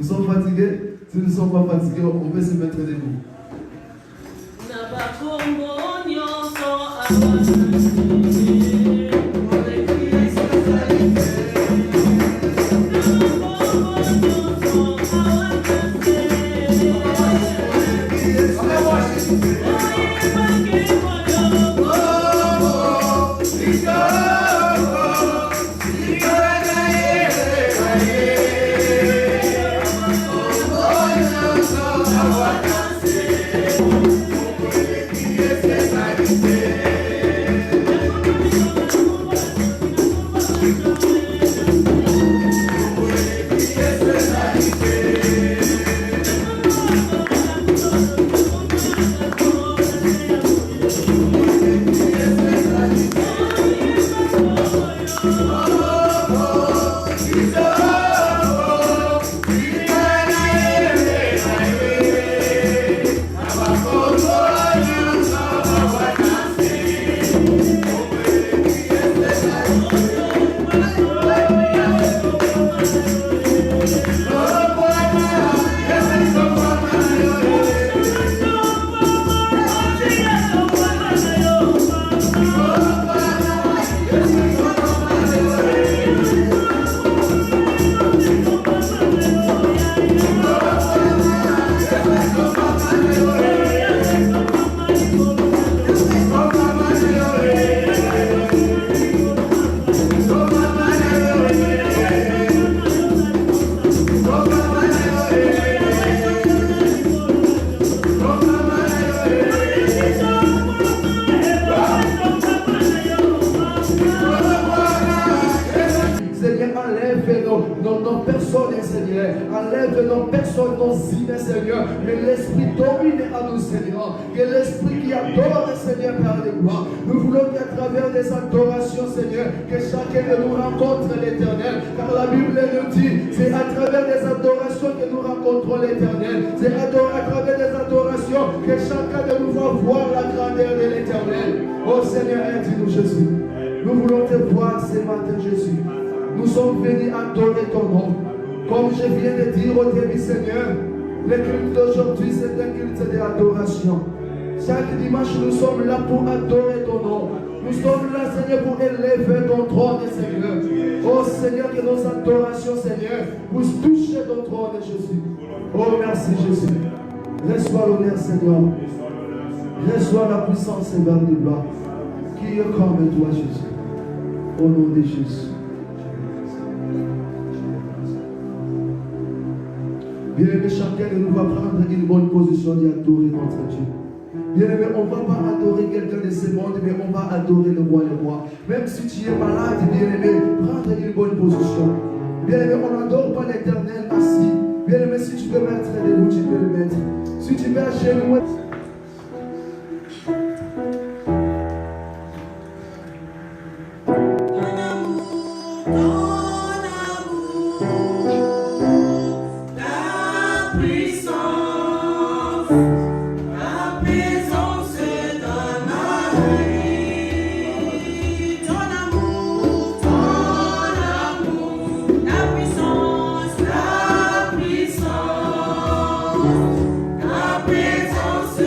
sommes fatigués? Si nous ne sommes pas fatigués, on peut se mettre debout. Nos personnes, Seigneur. Enlève nos personnes, nos idées, Seigneur. Que l'Esprit domine à nous, Seigneur. Que l'Esprit qui adore, Seigneur, par les gloires. Nous voulons qu'à travers des adorations, Seigneur, que chacun de nous rencontre l'Éternel. Car la Bible nous dit, c'est à travers des adorations que nous rencontrons l'Éternel. C'est à travers des adorations que chacun de nous va voir la grandeur de l'Éternel. Oh Seigneur, aide-nous, Jésus. Nous voulons te voir ce matin, Jésus. Nous sommes venus adorer ton nom. Comme je viens de dire au début, Seigneur, le culte d'aujourd'hui, c'est un culte d'adoration. Chaque dimanche, nous sommes là pour adorer ton nom. Nous sommes là, Seigneur, pour élever ton trône, Seigneur. Oh Seigneur, que nos adorations, Seigneur, puissent toucher ton trône, Jésus. Oh, merci, Jésus. Reçois l'honneur, Seigneur. Reçois la puissance et la gloire. Qui est comme toi, Jésus. Au nom de Jésus. Bien-aimé, chacun de nous va prendre une bonne position d'adorer notre Dieu. Bien-aimé, on ne va pas adorer quelqu'un de ce monde, mais on va adorer le roi et le roi. Même si tu es malade, bien-aimé, prendre une bonne position. Bien-aimé, on n'adore pas l'Éternel assis. Bien-aimé, si tu peux mettre debout, tu peux le mettre. Si tu peux agenouiller. La présence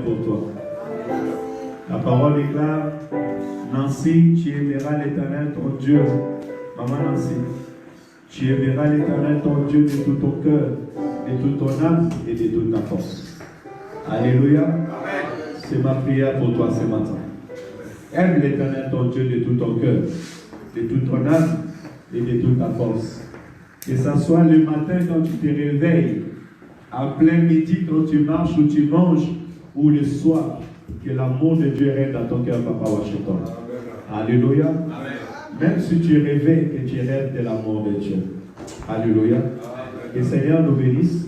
pour toi. La parole déclare, Nancy, tu aimeras l'Éternel ton Dieu. Maman Nancy, tu aimeras l'Éternel ton Dieu de tout ton cœur, de toute ton âme et de toute ta force. Alléluia. C'est ma prière pour toi ce matin. Aime l'Éternel ton Dieu de tout ton cœur, de toute ton âme et de toute ta force. Que ce soit le matin quand tu te réveilles, en plein midi quand tu marches ou tu manges, ou le soir, que l'amour de Dieu règne dans ton cœur, Papa Washington. Alléluia. Amen. Même si tu réveilles, que tu rêves de l'amour de Dieu. Alléluia. Que le Seigneur nous bénisse.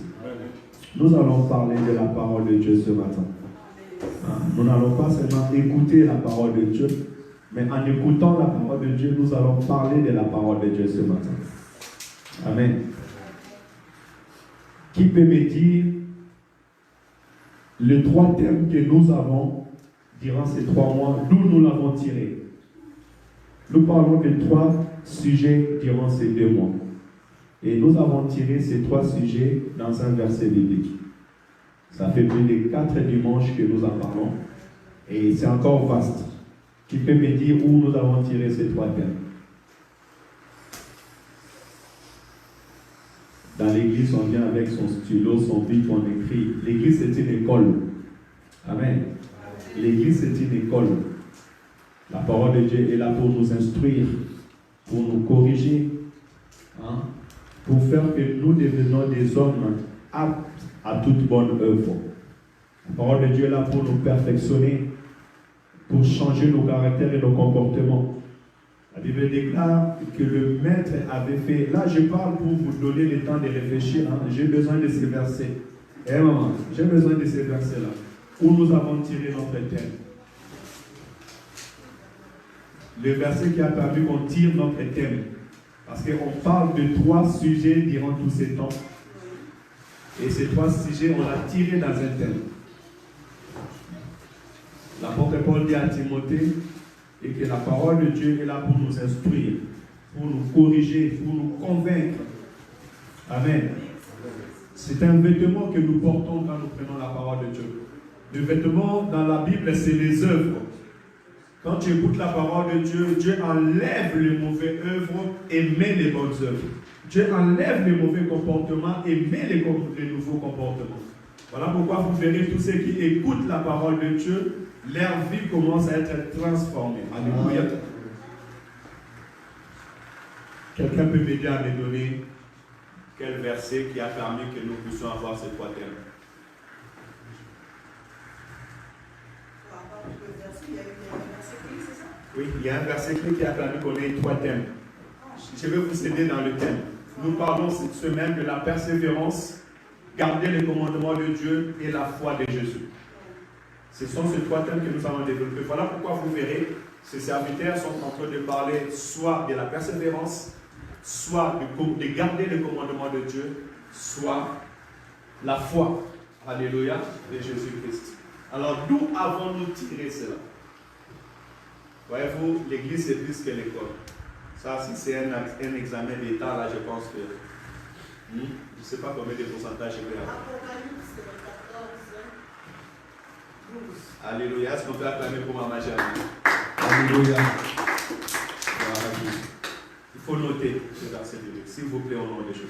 Nous allons parler de la parole de Dieu ce matin. Nous n'allons pas seulement écouter la parole de Dieu, mais en écoutant la parole de Dieu, nous allons parler de la parole de Dieu ce matin. Amen. Qui peut me dire les 3 thèmes que nous avons durant ces 3 mois, d'où nous l'avons tiré? Nous parlons de 3 sujets durant ces 2 mois. Et nous avons tiré ces 3 sujets dans un verset biblique. Ça fait plus de 4 dimanches que nous en parlons. Et c'est encore vaste. Qui peut me dire où nous avons tiré ces 3 thèmes? Dans l'église, on vient avec son stylo, son bic, on écrit. L'église, c'est une école. Amen. L'église, c'est une école. La parole de Dieu est là pour nous instruire, pour nous corriger, pour faire que nous devenions des hommes aptes à toute bonne œuvre. La parole de Dieu est là pour nous perfectionner, pour changer nos caractères et nos comportements. La Bible déclare que le maître avait fait. Là, je parle pour vous donner le temps de réfléchir. J'ai besoin de ces versets. Maman, j'ai besoin de ces versets-là. Où nous avons tiré notre thème. Le verset qui a permis qu'on tire notre thème. Parce qu'on parle de 3 sujets durant tous ces temps. Et ces 3 sujets, on l'a tiré dans un thème. L'apôtre Paul dit à Timothée, et que la parole de Dieu est là pour nous instruire, pour nous corriger, pour nous convaincre. Amen. C'est un vêtement que nous portons quand nous prenons la parole de Dieu. Le vêtement dans la Bible, c'est les œuvres. Quand tu écoutes la parole de Dieu, Dieu enlève les mauvaises œuvres et met les bonnes œuvres. Dieu enlève les mauvais comportements et met les nouveaux comportements. Voilà pourquoi vous verrez tous ceux qui écoutent la parole de Dieu, leur vie commence à être transformée. Alléluia. Quelqu'un peut m'aider à me donner quel verset qui a permis que nous puissions avoir ces 3 thèmes? Oui, il y a un verset clé qui a permis qu'on ait 3 thèmes. Je vais vous aider dans le thème. Nous parlons cette semaine de la persévérance, garder les commandements de Dieu et la foi de Jésus. Ce sont ces 3 thèmes que nous allons développer. Voilà pourquoi vous verrez, ces serviteurs sont en train de parler soit de la persévérance, soit de garder les commandements de Dieu, soit la foi, alléluia, de Jésus-Christ. Alors, d'où avons-nous tiré cela? Voyez-vous, l'église c'est plus que l'école. Ça, si c'est un examen d'État, là, je pense que... je ne sais pas combien de pourcentage je vais avoir. Alléluia. Est-ce qu'on peut acclamer pour ma majeure? Alléluia. Il faut noter ce verset biblique, s'il vous plaît, au nom de Jésus.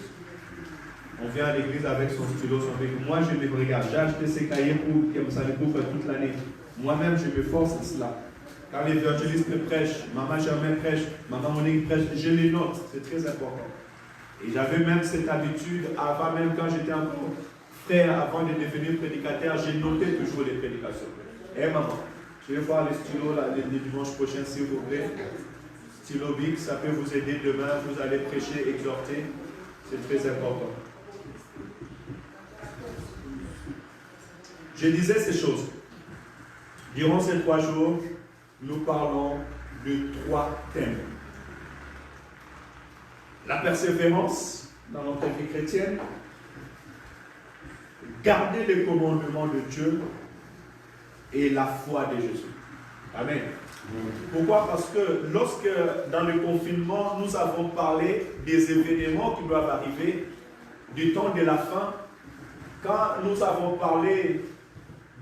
On vient à l'église avec son stylo, son bic. Moi, je me regarde. J'ai acheté ces cahiers pour ça les couvre toute l'année. Moi-même, je me force à cela. Quand les évangélistes prêchent, maman Germain prêche, maman Monique prêche, je les note. C'est très important. Et j'avais même cette habitude, avant même quand j'étais encore frère, avant de devenir prédicateur, j'ai noté toujours les prédications. Maman, je vais voir les stylos là, le dimanche prochain, s'il vous plaît. Stylo bic, ça peut vous aider demain, vous allez prêcher, exhorter. C'est très important. Je disais ces choses. Durant ces 3 jours, nous parlons de 3 thèmes. La persévérance dans notre vie chrétienne, garder les commandements de Dieu et la foi de Jésus. Amen. Pourquoi? Parce que lorsque, dans le confinement, nous avons parlé des événements qui doivent arriver, du temps de la fin, quand nous avons parlé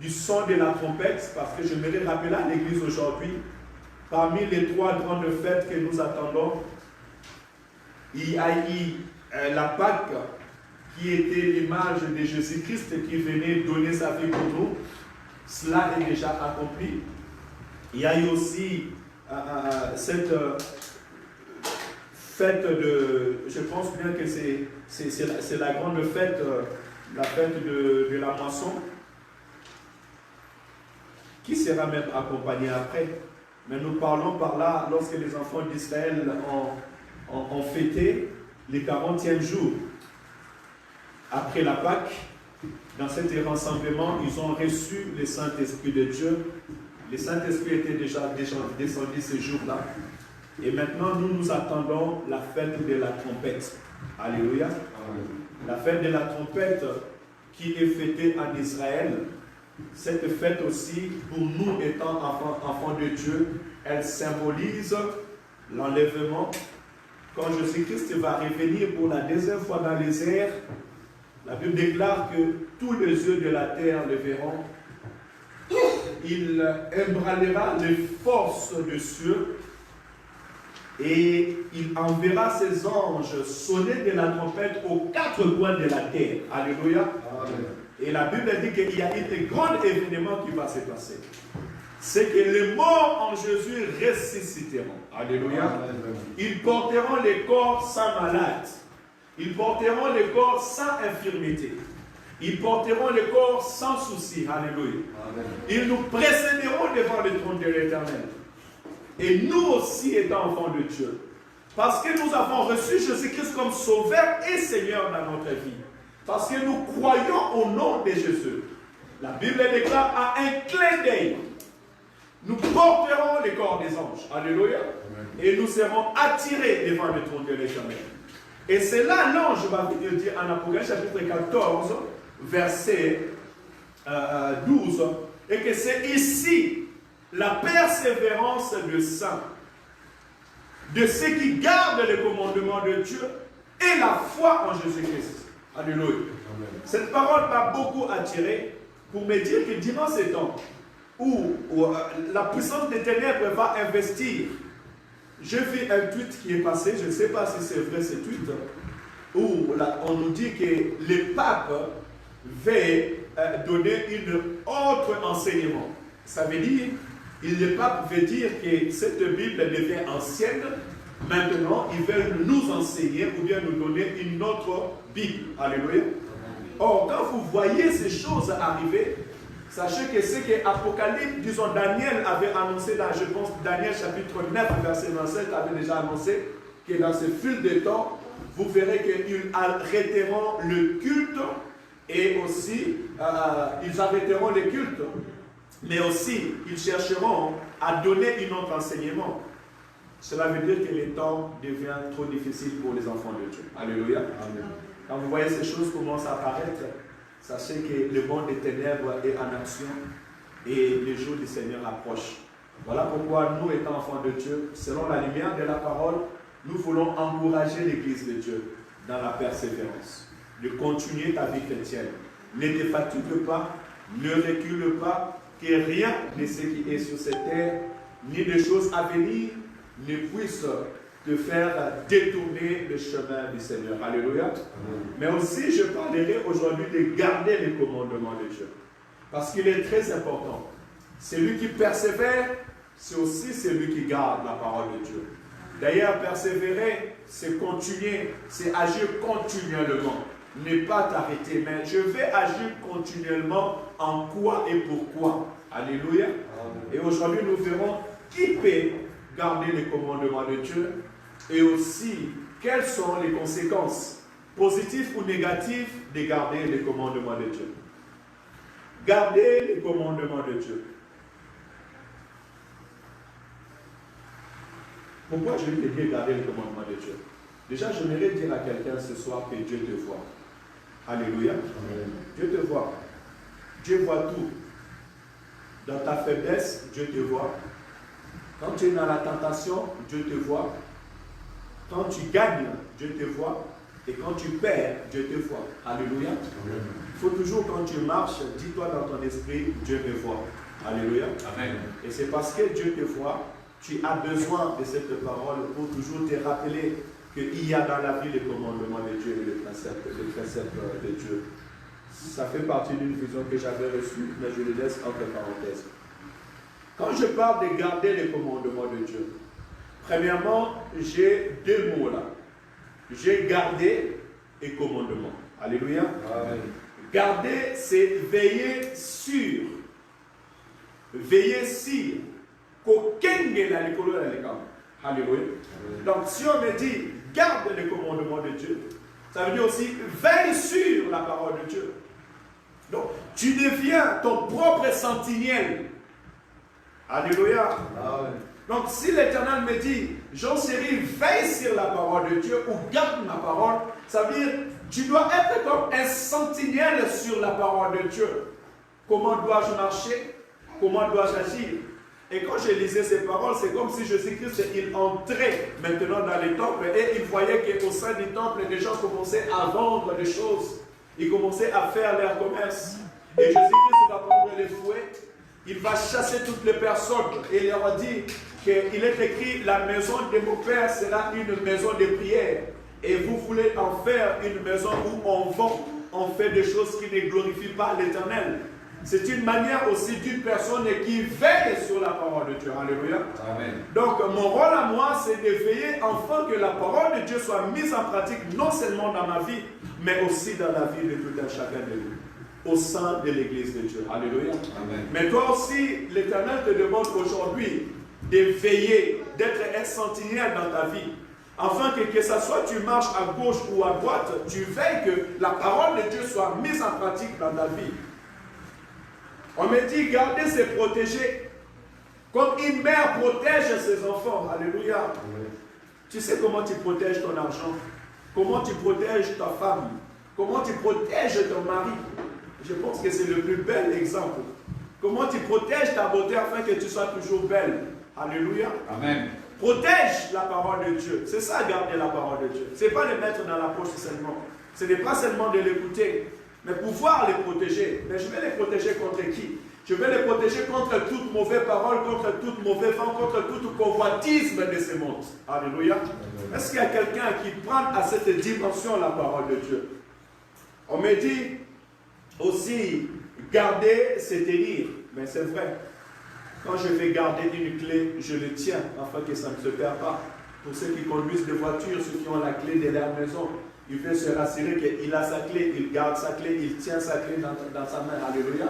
du son de la trompette, parce que je me rappeler à l'église aujourd'hui, parmi les 3 grandes fêtes que nous attendons, il y a eu la Pâque, qui était l'image de Jésus-Christ qui venait donner sa vie pour nous. Cela est déjà accompli. Il y a eu aussi cette fête de, je pense bien que c'est la grande fête, la fête de la moisson, qui sera même accompagnée après. Mais nous parlons par là, lorsque les enfants d'Israël ont fêté les 40e jours après la Pâque. Dans cet rassemblement, ils ont reçu le Saint-Esprit de Dieu. Le Saint-Esprit était déjà descendu ce jour-là. Et maintenant, nous attendons la fête de la trompette. Alléluia. La fête de la trompette qui est fêtée en Israël. Cette fête aussi, pour nous étant enfants de Dieu, elle symbolise l'enlèvement. Quand Jésus-Christ va revenir pour la deuxième fois dans les airs, la Bible déclare que tous les yeux de la terre le verront. Il ébranlera les forces de cieux et il enverra ses anges sonner de la trompette aux 4 coins de la terre. Alléluia. Amen. Et la Bible dit qu'il y a un grand événement qui va se passer. C'est que les morts en Jésus ressusciteront. Alléluia. Amen. Ils porteront les corps sans malade. Ils porteront les corps sans infirmité. Ils porteront les corps sans souci. Alléluia. Amen. Ils nous précéderont devant le trône de l'Éternel. Et nous aussi étant enfants de Dieu. Parce que nous avons reçu Jésus-Christ comme Sauveur et Seigneur dans notre vie. Parce que nous croyons au nom de Jésus. La Bible déclare à un clin d'œil. Nous porterons les corps des anges. Alléluia. Amen. Et nous serons attirés devant le trône de l'Éternel. Et c'est là l'ange va venir dire en Apocalypse chapitre 14, verset 12, et que c'est ici la persévérance de saints, de ceux qui gardent le commandement de Dieu et la foi en Jésus-Christ. Alléluia. Amen. Cette parole m'a beaucoup attiré pour me dire que durant ces temps où la puissance des ténèbres va investir, j'ai vu un tweet qui est passé, je ne sais pas si c'est vrai ce tweet, où on nous dit que le pape veut donner un autre enseignement. Ça veut dire, le pape veut dire que cette Bible devient ancienne, maintenant ils veulent nous enseigner ou bien nous donner une autre Bible. Alléluia. Or, quand vous voyez ces choses arriver, sachez que ce que Apocalypse, disons Daniel avait annoncé dans, je pense, Daniel chapitre 9, verset 27, avait déjà annoncé que dans ce fil de temps, vous verrez qu'ils arrêteront le culte et aussi, ils arrêteront le culte, mais aussi, ils chercheront à donner un autre enseignement. Cela veut dire que le temps devient trop difficile pour les enfants de Dieu. Alléluia. Amen. Quand vous voyez ces choses commencent à apparaître, sachez que le monde des ténèbres est en action et le jour du Seigneur approche. Voilà pourquoi nous, étant enfants de Dieu, selon la lumière de la parole, nous voulons encourager l'Église de Dieu dans la persévérance, de continuer ta vie chrétienne. Ne te fatigue pas, ne recule pas, que rien de ce qui est sur cette terre, ni de choses à venir, ne puisse te faire détourner le chemin du Seigneur. Alléluia. Amen. Mais aussi, je parlerai aujourd'hui de garder les commandements de Dieu. Parce qu'il est très important. Celui qui persévère, c'est aussi celui qui garde la parole de Dieu. D'ailleurs, persévérer, c'est continuer, c'est agir continuellement. Ne pas t'arrêter, mais je vais agir continuellement en quoi et pourquoi. Alléluia. Amen. Et aujourd'hui, nous verrons qui peut garder les commandements de Dieu et aussi quelles sont les conséquences positives ou négatives de garder les commandements de Dieu. Garder les commandements de Dieu. Pourquoi je vais te dire garder les commandements de Dieu? Déjà, j'aimerais dire à quelqu'un ce soir que Dieu te voit. Alléluia. Amen. Dieu te voit. Dieu voit tout. Dans ta faiblesse, Dieu te voit. Quand tu es dans la tentation, Dieu te voit. Quand tu gagnes, Dieu te voit. Et quand tu perds, Dieu te voit. Alléluia. Il faut toujours, quand tu marches, dis-toi dans ton esprit, Dieu me voit. Alléluia. Amen. Et c'est parce que Dieu te voit, tu as besoin de cette parole pour toujours te rappeler qu'il y a dans la vie les commandements de Dieu et les préceptes de Dieu. Ça fait partie d'une vision que j'avais reçue, mais je le laisse entre parenthèses. Quand je parle de garder les commandements de Dieu, premièrement, j'ai deux mots là. J'ai gardé et commandement. Alléluia. Amen. Garder, c'est veiller sur. Veiller sur. Alléluia. Donc, si on me dit, garde les commandements de Dieu, ça veut dire aussi, veille sur la parole de Dieu. Donc, tu deviens ton propre sentinelle. Alléluia. Amen. Donc, si l'Éternel me dit, Jean-Chéri, veille sur la parole de Dieu ou garde ma parole, ça veut dire, tu dois être comme un sentinelle sur la parole de Dieu. Comment dois-je marcher? Comment dois-je agir? Et quand je lisais ces paroles, c'est comme si Jésus-Christ, il entrait maintenant dans les temples et il voyait qu'au sein du temple, les gens commençaient à vendre des choses. Ils commençaient à faire leur commerce. Et Jésus-Christ va prendre les fouets. Il va chasser toutes les personnes et il leur dit qu'il est écrit, la maison de mon Père sera une maison de prière. Et vous voulez en faire une maison où on vend, on fait des choses qui ne glorifient pas l'Éternel. C'est une manière aussi d'une personne qui veille sur la parole de Dieu. Alléluia. Amen. Donc mon rôle à moi, c'est de veiller afin que la parole de Dieu soit mise en pratique non seulement dans ma vie, mais aussi dans la vie de tout un chacun de nous, au sein de l'Église de Dieu. Alléluia. Amen. Mais toi aussi, l'Éternel te demande aujourd'hui de veiller, d'être un sentinelle dans ta vie. Afin que ce soit tu marches à gauche ou à droite, tu veilles que la parole de Dieu soit mise en pratique dans ta vie. On me dit, garder, c'est protéger. Comme une mère protège ses enfants. Alléluia. Oui. Tu sais comment tu protèges ton argent? Comment tu protèges ta femme? Comment tu protèges ton mari? Je pense que c'est le plus bel exemple. Comment tu protèges ta beauté afin que tu sois toujours belle? Alléluia. Amen. Protège la parole de Dieu. C'est ça, garder la parole de Dieu. Ce n'est pas le mettre dans la poche seulement. Ce n'est pas seulement de l'écouter, mais pouvoir les protéger. Mais je vais les protéger contre qui? Je vais les protéger contre toute mauvaise parole, contre toute mauvaise vent, contre toute convoitisme de ce monde. Alléluia. Est-ce qu'il y a quelqu'un qui prend à cette dimension la parole de Dieu? On me dit aussi, garder, c'est tenir. Mais c'est vrai. Quand je vais garder une clé, je le tiens afin que ça ne se perd pas. Pour ceux qui conduisent des voitures, ceux qui ont la clé de leur maison, il veut se rassurer qu'il a sa clé, il garde sa clé, il tient sa clé dans sa main. Alléluia.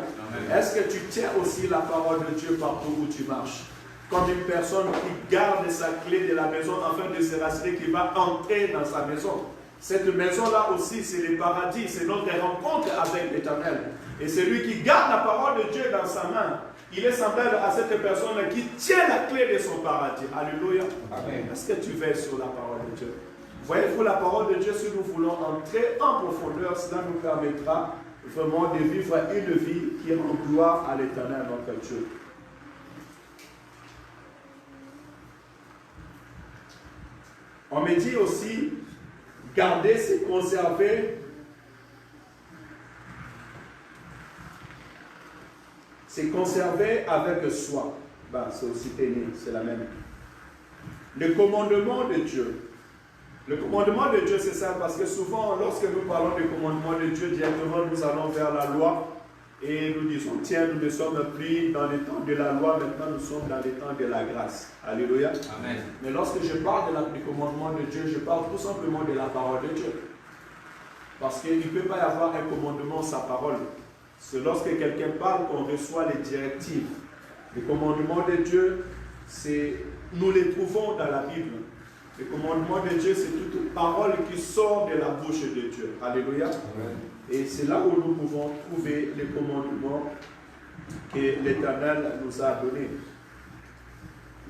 Est-ce que tu tiens aussi la parole de Dieu partout où tu marches? Comme une personne qui garde sa clé de la maison afin de se rassurer qu'il va entrer dans sa maison. Cette maison-là aussi, c'est le paradis, c'est notre rencontre avec l'Éternel. Et celui qui garde la parole de Dieu dans sa main, il est semblable à cette personne qui tient la clé de son paradis. Alléluia. Est-ce que tu veilles sur la parole de Dieu? Voyez-vous, la parole de Dieu, si nous voulons entrer en profondeur, cela nous permettra vraiment de vivre une vie qui rend gloire à l'Éternel, notre Dieu. On me dit aussi, garder, c'est conserver. C'est conserver avec soi. Ben, c'est aussi tenir, c'est la même. Le commandement de Dieu. Le commandement de Dieu, c'est ça, parce que souvent, lorsque nous parlons du commandement de Dieu, directement, nous allons vers la loi et nous disons, tiens, nous ne sommes plus dans les temps de la loi, maintenant nous sommes dans les temps de la grâce. Alléluia. Amen. Mais lorsque je parle du commandement de Dieu, je parle tout simplement de la parole de Dieu. Parce qu'il ne peut pas y avoir un commandement sans parole. C'est lorsque quelqu'un parle qu'on reçoit les directives. Les commandements de Dieu, nous les trouvons dans la Bible. Le commandement de Dieu, c'est toute parole qui sort de la bouche de Dieu. Alléluia. Amen. Et c'est là où nous pouvons trouver les commandements que l'Éternel nous a donnés.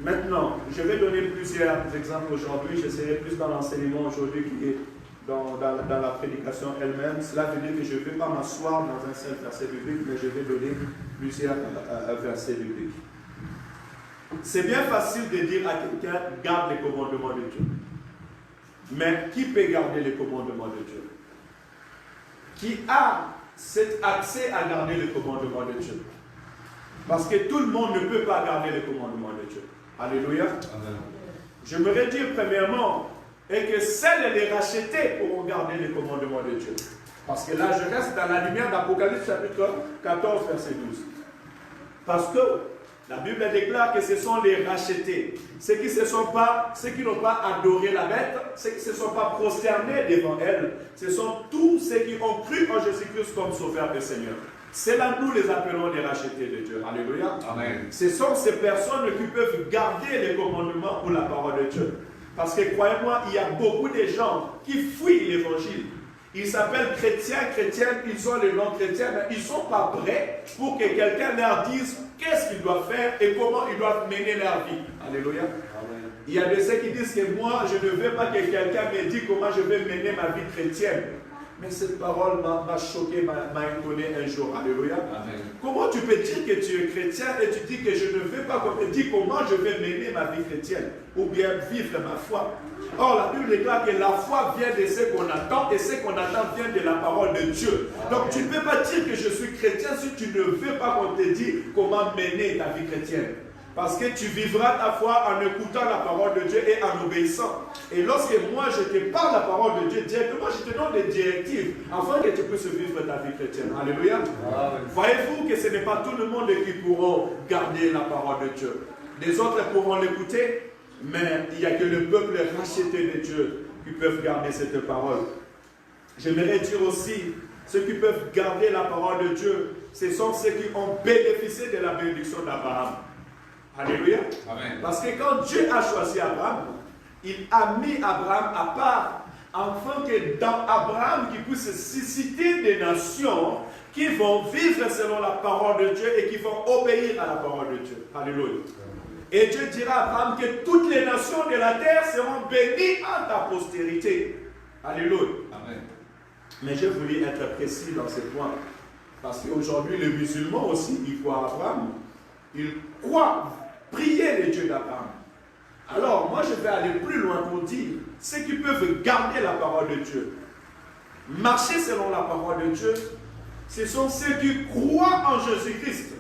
Maintenant, je vais donner plusieurs exemples aujourd'hui. Je serai plus dans l'enseignement aujourd'hui qui est dans la prédication elle-même. Cela veut dire que je ne vais pas m'asseoir dans un seul verset biblique, mais je vais donner plusieurs versets bibliques. C'est bien facile de dire à quelqu'un, garde les commandements de Dieu. Mais qui peut garder les commandements de Dieu? Qui a cet accès à garder les commandements de Dieu? Parce que tout le monde ne peut pas garder les commandements de Dieu. Alléluia. Amen. J'aimerais dire premièrement que seuls les rachetés pourront garder les commandements de Dieu. Parce que là, je reste dans la lumière d'Apocalypse chapitre 14, verset 12. Parce que la Bible déclare que ce sont les rachetés. Ceux qui n'ont pas adoré la bête, ceux qui ne se sont pas prosternés devant elle, ce sont tous ceux qui ont cru en Jésus-Christ comme Sauveur et Seigneur. C'est là nous les appelons les rachetés de Dieu. Alléluia. Amen. Ce sont ces personnes qui peuvent garder les commandements ou la parole de Dieu. Parce que croyez-moi, il y a beaucoup de gens qui fuient l'évangile. Ils s'appellent chrétiens, ils ont le nom chrétien, mais ils ne sont pas prêts pour que quelqu'un leur dise qu'est-ce qu'ils doivent faire et comment ils doivent mener leur vie. Alléluia. Amen. Il y a de ceux qui disent que moi, je ne veux pas que quelqu'un me dise comment je vais mener ma vie chrétienne. Mais cette parole m'a choqué, m'a étonné un jour. Alléluia. Amen. Comment tu peux dire que tu es chrétien et tu dis que je ne veux pas qu'on me dise comment je vais mener ma vie chrétienne ou bien vivre ma foi? Or, la Bible déclare que la foi vient de ce qu'on attend et ce qu'on attend vient de la parole de Dieu. Donc, tu ne peux pas dire que je suis chrétien si tu ne veux pas qu'on te dise comment mener ta vie chrétienne. Parce que tu vivras ta foi en écoutant la parole de Dieu et en obéissant. Et lorsque moi je te parle la parole de Dieu directement, je te donne des directives afin que tu puisses vivre ta vie chrétienne. Alléluia. Voyez-vous que ce n'est pas tout le monde qui pourront garder la parole de Dieu. Les autres pourront l'écouter, mais il n'y a que le peuple racheté de Dieu qui peuvent garder cette parole. J'aimerais dire aussi, ceux qui peuvent garder la parole de Dieu, ce sont ceux qui ont bénéficié de la bénédiction d'Abraham. Alléluia. Amen. Parce que quand Dieu a choisi Abraham, il a mis Abraham à part, afin que dans Abraham, qu'il puisse susciter des nations qui vont vivre selon la parole de Dieu et qui vont obéir à la parole de Dieu. Alléluia. Et Dieu dira à Abraham que toutes les nations de la terre seront bénies en ta postérité. Alléluia. Amen. Mais je voulais être précis dans ce point. Parce qu'aujourd'hui, les musulmans aussi, ils croient à Abraham. Ils croient prier le Dieu d'Abraham. Alors, moi, je vais aller plus loin pour dire ceux qui peuvent garder la parole de Dieu, marcher selon la parole de Dieu, ce sont ceux qui croient en Jésus-Christ.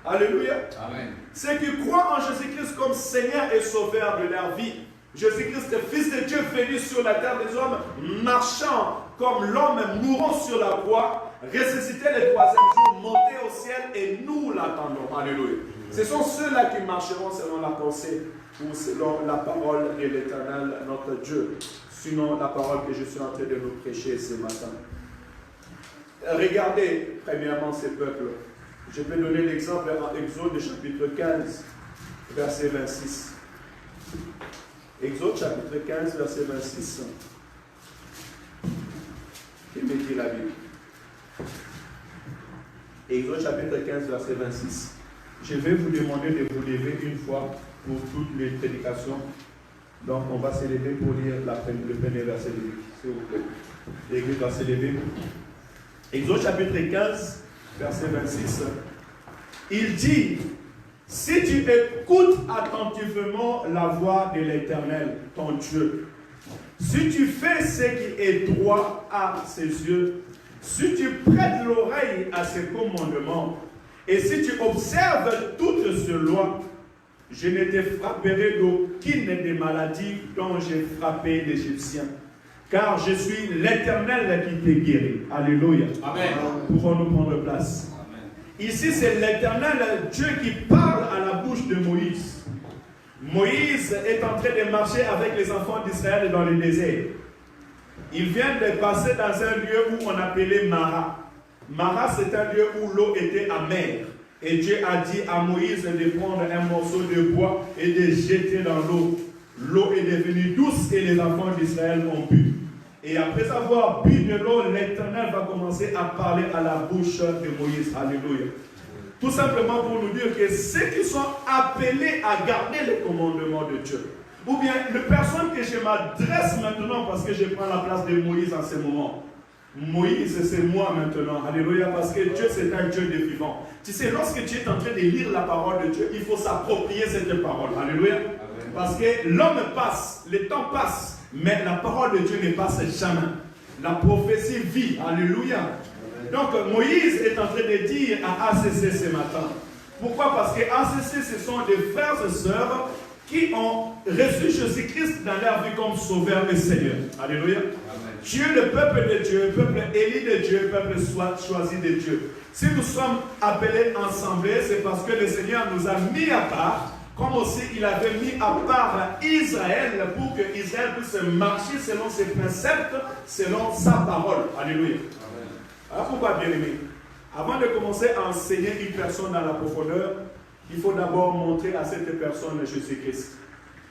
Alléluia. Amen. Ceux qui croient en Jésus-Christ comme Seigneur et Sauveur de leur vie. Jésus-Christ, Fils de Dieu, venu sur la terre des hommes, marchant comme l'homme mourant sur la croix, ressuscité le troisième jour, monté au ciel, et nous l'attendons. Alléluia. Ce sont ceux-là qui marcheront selon la pensée ou selon la parole de l'Éternel, notre Dieu. Sinon, la parole que je suis en train de nous prêcher ce matin. Regardez, premièrement, ces peuples. Je peux donner l'exemple en Exode chapitre 15, verset 26. Exode chapitre 15, verset 26. Qui me dit la Bible? Exode chapitre 15, verset 26. Je vais vous demander de vous lever une fois pour toutes les prédications. Donc, on va se lever pour lire le premier verset de l'Église. S'il vous plaît. L'Église va se lever. Exode chapitre 15, verset 26. Il dit, si tu écoutes attentivement la voix de l'Éternel, ton Dieu, si tu fais ce qui est droit à ses yeux, si tu prêtes l'oreille à ses commandements, et si tu observes toutes ces lois, je ne te frapperai d'aucune des maladies dont j'ai frappé l'Égyptien. Car je suis l'Éternel qui te guérit. Alléluia. Amen. Pouvons-nous prendre place? Amen. Ici, c'est l'Éternel Dieu qui parle à la bouche de Moïse. Moïse est en train de marcher avec les enfants d'Israël dans le désert. Il vient de passer dans un lieu où on appelait Mara. Mara, c'est un lieu où l'eau était amère. Et Dieu a dit à Moïse de prendre un morceau de bois et de jeter dans l'eau. L'eau est devenue douce et les enfants d'Israël ont bu. Et après avoir bu de l'eau, l'Éternel va commencer à parler à la bouche de Moïse. Alléluia. Tout simplement pour nous dire que ceux qui sont appelés à garder les commandements de Dieu, ou bien les personnes que je m'adresse maintenant parce que je prends la place de Moïse en ce moment. Moïse, c'est moi maintenant. Alléluia. Parce que Dieu, c'est un Dieu de vivant. Tu sais, lorsque tu es en train de lire la parole de Dieu, il faut s'approprier cette parole. Alléluia. Amen. Parce que l'homme passe, le temps passe, mais la parole de Dieu ne passe jamais. La prophétie vit. Alléluia. Donc Moïse est en train de dire à ACC ce matin. Pourquoi? Parce que ACC, ce sont des frères et sœurs qui ont reçu Jésus-Christ dans leur vie comme sauveur et Seigneur. Alléluia. Amen. Tu es le peuple de Dieu, le peuple élu de Dieu, le peuple choisi de Dieu. Si nous sommes appelés ensemble, c'est parce que le Seigneur nous a mis à part, comme aussi il avait mis à part Israël pour que Israël puisse marcher selon ses préceptes, selon sa parole. Alléluia. Amen. Alors pourquoi, bien aimé? Avant de commencer à enseigner une personne dans la profondeur, il faut d'abord montrer à cette personne Jésus-Christ.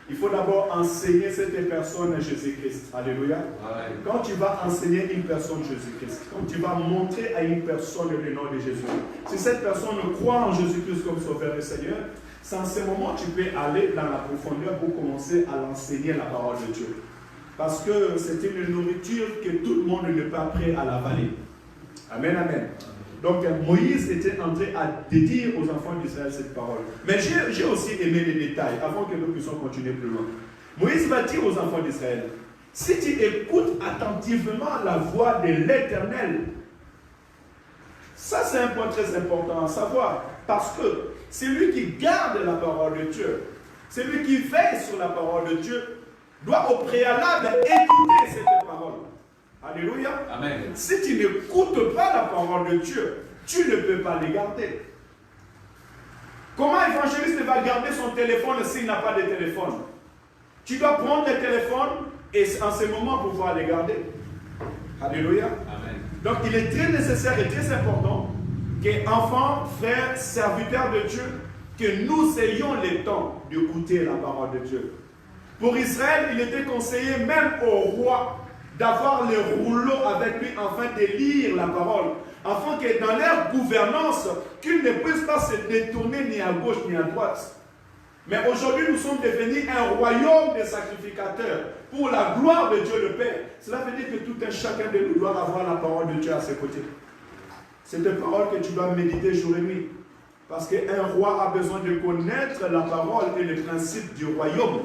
Il faut d'abord enseigner cette personne Jésus-Christ. Alléluia. Amen. Quand tu vas enseigner une personne Jésus-Christ, quand tu vas montrer à une personne le nom de Jésus, si cette personne croit en Jésus-Christ comme Sauveur et Seigneur, c'est en ce moment que tu peux aller dans la profondeur pour commencer à l'enseigner la parole de Dieu. Parce que c'est une nourriture que tout le monde n'est pas prêt à l'avaler. Amen, amen. Donc Moïse était en train de dire aux enfants d'Israël cette parole. Mais j'ai aussi aimé les détails avant que nous puissions continuer plus loin. Moïse va dire aux enfants d'Israël, si tu écoutes attentivement la voix de l'Éternel, ça c'est un point très important à savoir, parce que celui qui garde la parole de Dieu, celui qui veille sur la parole de Dieu, doit au préalable écouter cette parole. Alléluia. Amen. Si tu n'écoutes pas la parole de Dieu, tu ne peux pas les garder. Comment un évangéliste va garder son téléphone s'il n'a pas de téléphone? Tu dois prendre le téléphone et en ce moment pouvoir les garder. Alléluia. Amen. Donc il est très nécessaire et très important qu'enfants, frères, serviteurs de Dieu, que nous ayons le temps d'écouter la parole de Dieu. Pour Israël, il était conseillé même au roi d'avoir les rouleaux avec lui afin de lire la parole, afin que dans leur gouvernance, qu'ils ne puissent pas se détourner ni à gauche ni à droite. Mais aujourd'hui, nous sommes devenus un royaume de sacrificateurs pour la gloire de Dieu le Père. Cela veut dire que tout un chacun de nous doit avoir la parole de Dieu à ses côtés. C'est une parole que tu dois méditer jour et nuit. Parce qu'un roi a besoin de connaître la parole et les principes du royaume.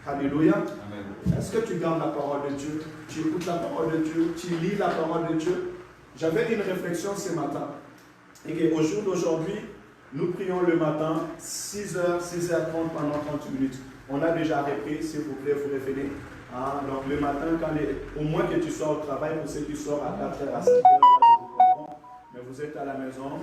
Alléluia. Amen. Est-ce que tu gardes la parole de Dieu? Tu écoutes la parole de Dieu? Tu lis la parole de Dieu? J'avais une réflexion ce matin. Et qu'au jour d'aujourd'hui, nous prions le matin, 6h, 6h30 pendant 30 minutes. On a déjà repris, s'il vous plaît, vous revenez. Ah, donc le matin, au moins que tu sors au travail, pour ceux qui sortent à 4h, à 5h, là, je vous comprends. Mais vous êtes à la maison,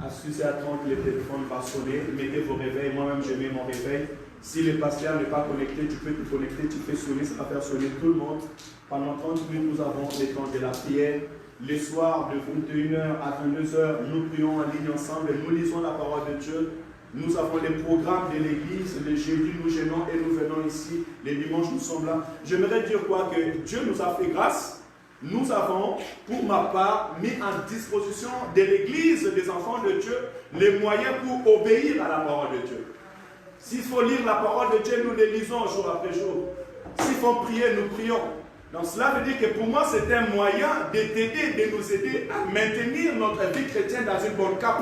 à 6h30, le téléphone va sonner, mettez vos réveils. Moi-même, je mets mon réveil. Si le pasteur n'est pas connecté, tu peux te connecter, tu fais sonner, ça va faire sonner tout le monde. Pendant 30 minutes, nous avons les temps de la prière. Les soirs, de 21h à 22h, nous prions en ligne ensemble, nous lisons la parole de Dieu. Nous avons les programmes de l'église. Les jeudis, nous gênons et nous venons ici. Les dimanches, nous sommes là. J'aimerais dire quoi? Que Dieu nous a fait grâce. Nous avons, pour ma part, mis en disposition de l'église des enfants de Dieu les moyens pour obéir à la parole de Dieu. S'il faut lire la parole de Dieu, nous les lisons jour après jour. S'il faut prier, nous prions. Donc cela veut dire que pour moi, c'est un moyen de t'aider, de nous aider à maintenir notre vie chrétienne dans une bonne cape.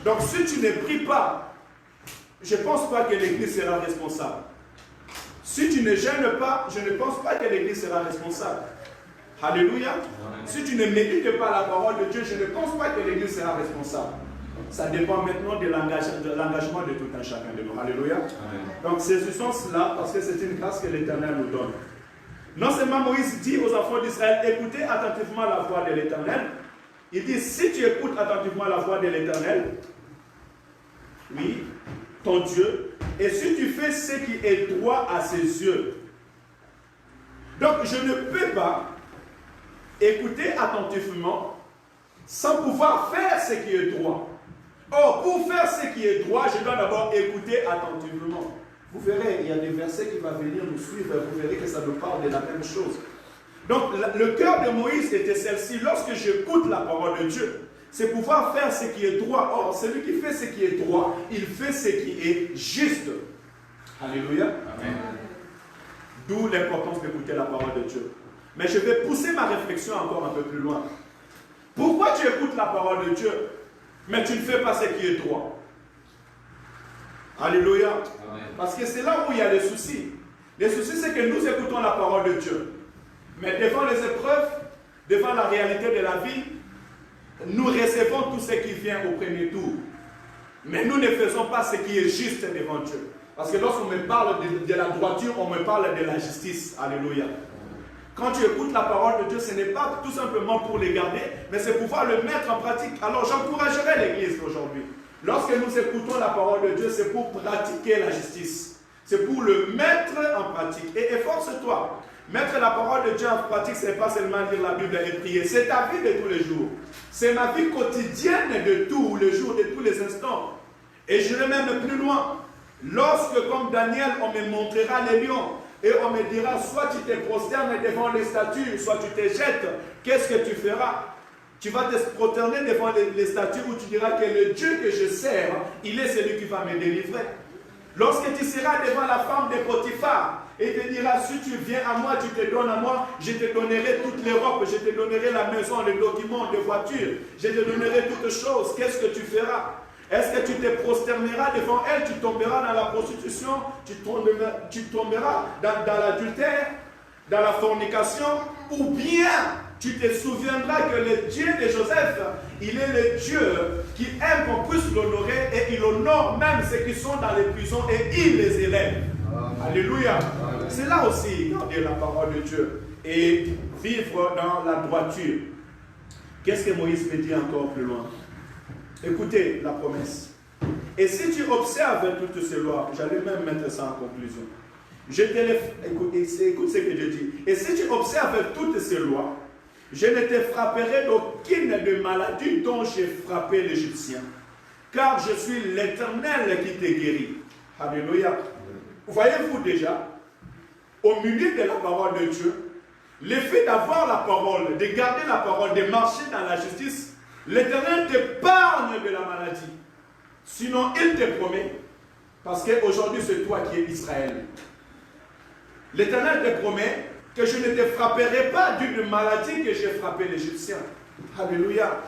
Donc si tu ne pries pas, je ne pense pas que l'Église sera responsable. Si tu ne gênes pas, je ne pense pas que l'Église sera responsable. Alléluia. Si tu ne médites pas la parole de Dieu, je ne pense pas que l'Église sera responsable. Ça dépend maintenant de l'engagement de tout un chacun de nous. Alléluia. Amen. Donc c'est ce sens-là, parce que c'est une grâce que l'Éternel nous donne. Non seulement Moïse dit aux enfants d'Israël, écoutez attentivement la voix de l'Éternel. Il dit, si tu écoutes attentivement la voix de l'Éternel, oui, ton Dieu, et si tu fais ce qui est droit à ses yeux. Donc je ne peux pas écouter attentivement sans pouvoir faire ce qui est droit. Or, pour faire ce qui est droit, je dois d'abord écouter attentivement. Vous verrez, il y a des versets qui vont venir nous suivre, vous verrez que ça nous parle de la même chose. Donc, le cœur de Moïse était celle-ci. Lorsque j'écoute la parole de Dieu, c'est pouvoir faire ce qui est droit. Or, celui qui fait ce qui est droit, il fait ce qui est juste. Alléluia. Amen. D'où l'importance d'écouter la parole de Dieu. Mais je vais pousser ma réflexion encore un peu plus loin. Pourquoi tu écoutes la parole de Dieu, mais tu ne fais pas ce qui est droit? Alléluia. Parce que c'est là où il y a les soucis. Les soucis, c'est que nous écoutons la parole de Dieu. Mais devant les épreuves, devant la réalité de la vie, nous recevons tout ce qui vient au premier tour. Mais nous ne faisons pas ce qui est juste devant Dieu. Parce que lorsqu'on me parle de la droiture, on me parle de la justice. Alléluia. Quand tu écoutes la parole de Dieu, ce n'est pas tout simplement pour les garder, mais c'est pouvoir le mettre en pratique. Alors j'encouragerai l'Église aujourd'hui. Lorsque nous écoutons la parole de Dieu, c'est pour pratiquer la justice. C'est pour le mettre en pratique. Et efforce-toi. Mettre la parole de Dieu en pratique, ce n'est pas seulement lire la Bible et prier. C'est ta vie de tous les jours. C'est ma vie quotidienne de tous les jours, de tous les instants. Et je vais même plus loin. Lorsque, comme Daniel, on me montrera les lions, et on me dira, soit tu te prosternes devant les statues, soit tu te jettes, qu'est-ce que tu feras? Tu vas te prosterner devant les statues où tu diras que le Dieu que je sers, il est celui qui va me délivrer. Lorsque tu seras devant la femme de Potiphar, et te dira, si tu viens à moi, tu te donnes à moi, je te donnerai toute l'Europe, je te donnerai la maison, les documents, les voitures, je te donnerai toutes choses, qu'est-ce que tu feras? Est-ce que tu te prosterneras devant elle, tu tomberas dans la prostitution, tu tomberas dans l'adultère, dans la fornication, ou bien tu te souviendras que le Dieu de Joseph, il est le Dieu qui aime qu'on puisse l'honorer et il honore même ceux qui sont dans les prisons et il les élève. Amen. Alléluia. C'est là aussi garder la parole de Dieu et vivre dans la droiture. Qu'est-ce que Moïse me dit encore plus loin? Écoutez la promesse. Et si tu observes toutes ces lois, j'allais même mettre ça en conclusion. Écoute ce que je dis. Et si tu observes toutes ces lois, je ne te frapperai d'aucune de maladie dont j'ai frappé l'Égyptien. Car je suis l'Éternel qui te guérit. Alléluia. Voyez-vous déjà, au milieu de la parole de Dieu, l'effet d'avoir la parole, de garder la parole, de marcher dans la justice, l'Éternel t'épargne de la maladie. Sinon, il te promet, parce qu'aujourd'hui c'est toi qui es Israël. L'Éternel te promet que je ne te frapperai pas d'une maladie que j'ai frappé l'Égyptien. Alléluia.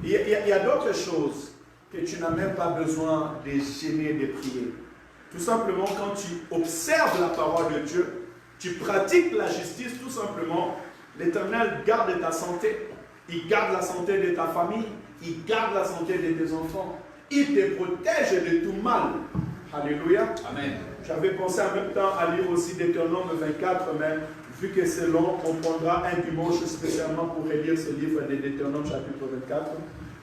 Il y a d'autres choses que tu n'as même pas besoin de gêner, de prier. Tout simplement, quand tu observes la parole de Dieu, tu pratiques la justice, tout simplement, l'Éternel garde ta santé. Il garde la santé de ta famille. Il garde la santé de tes enfants. Il te protège de tout mal. Alléluia. Amen. J'avais pensé en même temps à lire aussi Deutéronome 24, mais vu que c'est long, on prendra un dimanche spécialement pour relire ce livre de Deutéronome chapitre 24.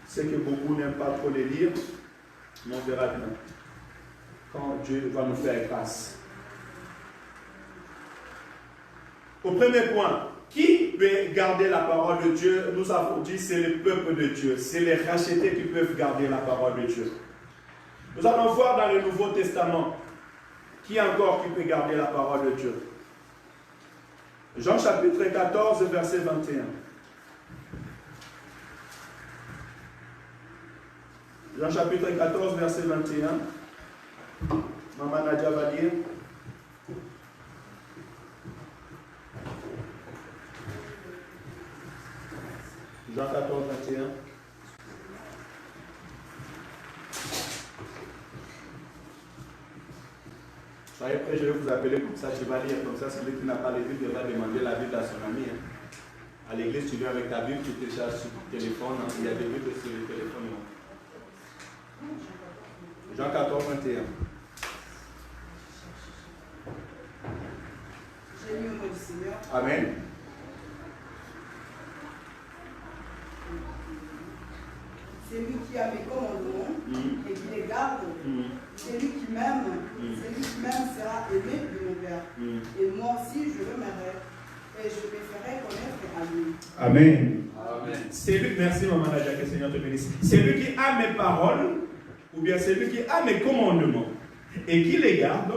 C'est que beaucoup n'aiment pas trop les lire, mais on verra bien quand Dieu va nous faire grâce. Au premier point, qui peut garder la parole de Dieu? Nous avons dit c'est le peuple de Dieu, c'est les rachetés qui peuvent garder la parole de Dieu. Nous allons voir dans le Nouveau Testament qui encore qui peut garder la parole de Dieu. Jean chapitre 14, verset 21. Jean chapitre 14, verset 21. Maman Nadia va lire. Jean 14, 21. Soyez prêts, je vais vous appeler comme ça, je vais lire comme ça. Celui qui n'a pas les Bibles va demander la Bible à son ami. À l'église, tu viens avec ta Bible, tu télécharges sur ton téléphone. Il y a des Bibles sur le téléphone. Jean 14, 21. J'ai mis au nom du Seigneur. Amen. C'est lui qui a mes commandements et qui les garde. C'est lui qui m'aime. C'est lui qui m'aime sera aimé de mon Père. Et moi aussi, je l'aimerai. Et je me ferai connaître à lui. Amen. Amen. C'est lui, merci Maman Nadia, que le Seigneur te bénisse. C'est lui qui a mes paroles, ou bien c'est lui qui a mes commandements et qui les garde.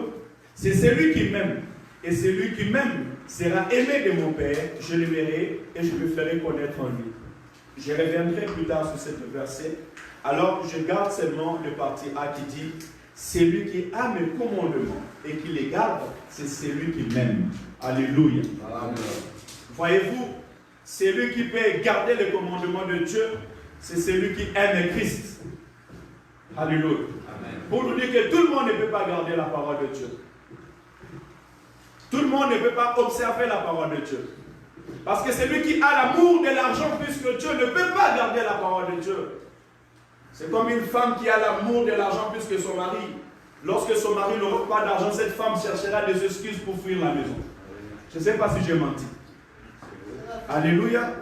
C'est celui qui m'aime. Et celui qui m'aime sera aimé de mon Père. Je l'aimerai et je le ferai connaître en lui. Je reviendrai plus tard sur ce verset. Alors, je garde seulement le parti A qui dit « Celui qui a mes commandements et qui les garde, c'est celui qui m'aime. » Alléluia. Amen. Voyez-vous, celui qui peut garder les commandements de Dieu, c'est celui qui aime Christ. Alléluia. Pour nous dire que tout le monde ne peut pas garder la parole de Dieu. Tout le monde ne peut pas observer la parole de Dieu. Parce que celui qui a l'amour de l'argent plus que Dieu ne peut pas garder la parole de Dieu. C'est comme une femme qui a l'amour de l'argent plus que son mari. Lorsque son mari n'aura pas d'argent, cette femme cherchera des excuses pour fuir la maison. Je ne sais pas si j'ai menti. Alléluia.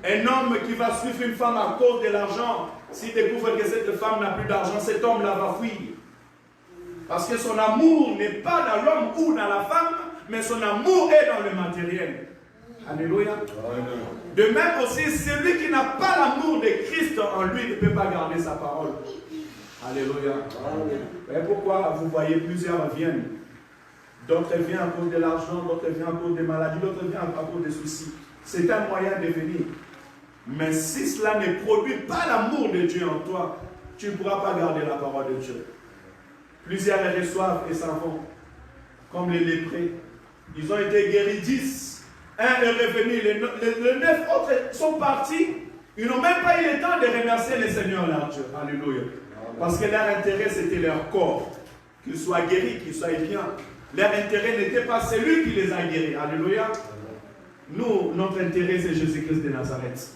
Un homme qui va suivre une femme à cause de l'argent, s'il découvre que cette femme n'a plus d'argent, cet homme-là va fuir. Parce que son amour n'est pas dans l'homme ou dans la femme, mais son amour est dans le matériel. Alléluia. De même aussi, celui qui n'a pas l'amour de Christ en lui ne peut pas garder sa parole. Alléluia. Et pourquoi vous voyez plusieurs viennent? D'autres viennent à cause de l'argent, d'autres viennent à cause des maladies, d'autres viennent à cause des soucis. C'est un moyen de venir. Mais si cela ne produit pas l'amour de Dieu en toi, tu ne pourras pas garder la parole de Dieu. Plusieurs les reçoivent et s'en vont. Comme les léprés. Ils ont été guéris 10. Un est revenu. Les 9 autres sont partis. Ils n'ont même pas eu le temps de remercier le Seigneur leur Dieu. Alléluia. Parce que leur intérêt, c'était leur corps. Qu'ils soient guéris, qu'ils soient bien. Leur intérêt n'était pas celui qui les a guéris. Alléluia. Nous, notre intérêt, c'est Jésus-Christ de Nazareth.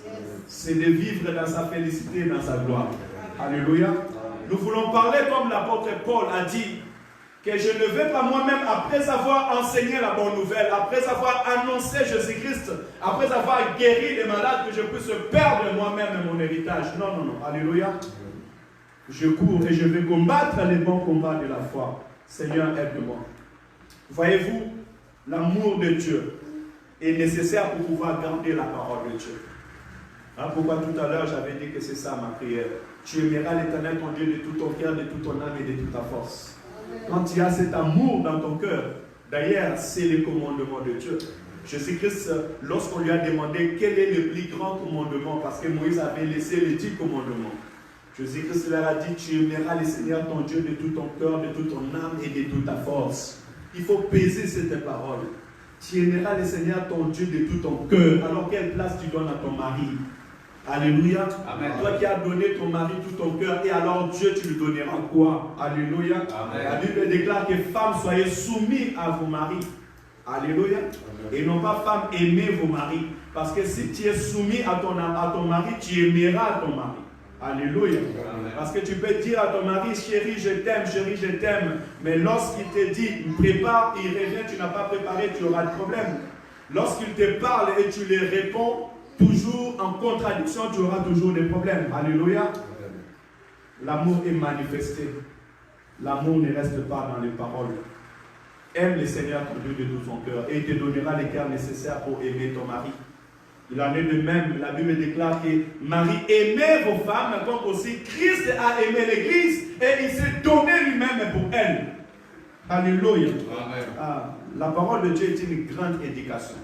C'est de vivre dans sa félicité et dans sa gloire. Alléluia. Nous voulons parler comme l'apôtre Paul a dit, que je ne vais pas moi-même, après avoir enseigné la bonne nouvelle, après avoir annoncé Jésus-Christ, après avoir guéri les malades, que je puisse perdre moi-même mon héritage. Non, non, non. Alléluia. Je cours et je vais combattre les bons combats de la foi. Seigneur, aide-moi. Voyez-vous, l'amour de Dieu est nécessaire pour pouvoir garder la parole de Dieu. Hein, pourquoi tout à l'heure j'avais dit que c'est ça ma prière. Tu aimeras l'Éternel ton Dieu de tout ton cœur, de toute ton âme et de toute ta force. Quand tu as cet amour dans ton cœur, d'ailleurs c'est le commandement de Dieu. Jésus-Christ, lorsqu'on lui a demandé quel est le plus grand commandement, parce que Moïse avait laissé les 10 commandements, Jésus-Christ leur a dit, tu aimeras le Seigneur ton Dieu de tout ton cœur, de toute ton âme et de toute ta force. Il faut peser cette parole. Tu aimeras le Seigneur ton Dieu de tout ton cœur. Alors quelle place tu donnes à ton mari? Alléluia. Amen. Toi qui as donné ton mari tout ton cœur, et alors Dieu, tu lui donneras quoi? Alléluia. Amen. La Bible déclare que femmes, soyez soumis à vos maris. Alléluia. Amen. Et non pas femmes, aimez vos maris. Parce que si tu es soumis à ton mari, tu aimeras ton mari. Alléluia. Amen. Parce que tu peux dire à ton mari, chérie, je t'aime. Mais lorsqu'il te dit, prépare, il revient, tu n'as pas préparé, tu auras des problèmes. Lorsqu'il te parle et tu lui réponds, toujours en contradiction, tu auras toujours des problèmes. Alléluia. L'amour est manifesté. L'amour ne reste pas dans les paroles. Aime le Seigneur ton Dieu de tout son cœur et il te donnera les cœurs nécessaires pour aimer ton mari. Il en est de même, la Bible déclare que Marie, aimez vos femmes comme aussi Christ a aimé l'Église et il s'est donné lui-même pour elle. Alléluia. La parole de Dieu est une grande éducation.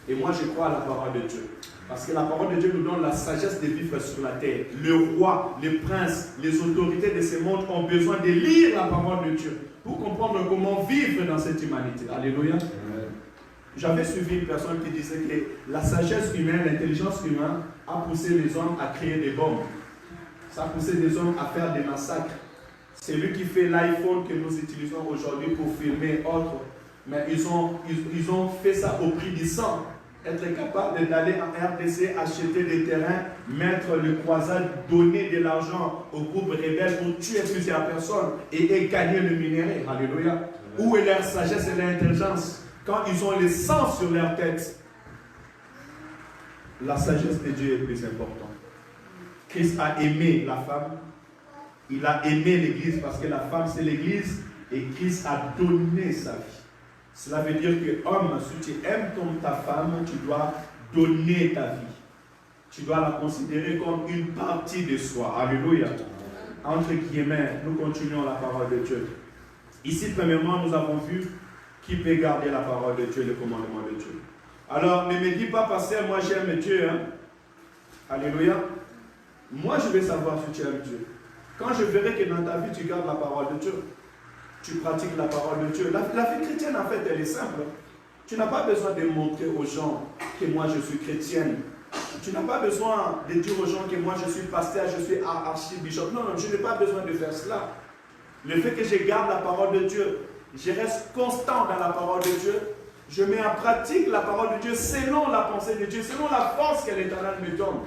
Et moi je crois à la parole de Dieu. Parce que la parole de Dieu nous donne la sagesse de vivre sur la terre. Le roi, les princes, les autorités de ce monde ont besoin de lire la parole de Dieu pour comprendre comment vivre dans cette humanité. Alléluia. J'avais suivi une personne qui disait que la sagesse humaine, l'intelligence humaine a poussé les hommes à créer des bombes. Ça a poussé les hommes à faire des massacres. C'est lui qui fait l'iPhone que nous utilisons aujourd'hui pour filmer autres. Mais ils ont fait ça au prix du sang. Être capable d'aller en RDC, acheter des terrains, mettre le croisade, donner de l'argent aux groupes rebelles pour tuer plusieurs personnes et gagner le minerai. Alléluia. Où est leur sagesse et leur intelligence? Quand ils ont le sang sur leur tête, la sagesse de Dieu est plus importante. Christ a aimé la femme. Il a aimé l'Église parce que la femme c'est l'Église et Christ a donné sa vie. Cela veut dire que, homme, si tu aimes ta femme, tu dois donner ta vie. Tu dois la considérer comme une partie de soi. Alléluia. Entre guillemets, nous continuons la parole de Dieu. Ici, premièrement, nous avons vu qui peut garder la parole de Dieu, le commandement de Dieu. Alors, ne me dis pas, pasteur, moi j'aime Dieu. Hein? Alléluia. Moi, je vais savoir si tu aimes Dieu. Quand je verrai que dans ta vie, tu gardes la parole de Dieu, tu pratiques la parole de Dieu. La vie chrétienne, en fait, elle est simple. Tu n'as pas besoin de montrer aux gens que moi, je suis chrétienne. tu n'as pas besoin de dire aux gens que moi je suis pasteur, je suis archibishop. Non, non, je n'ai pas besoin de faire cela. Le fait que je garde la parole de Dieu, je reste constant dans la parole de Dieu, je mets en pratique la parole de Dieu selon la pensée de Dieu, selon la force que l'Éternel me donne.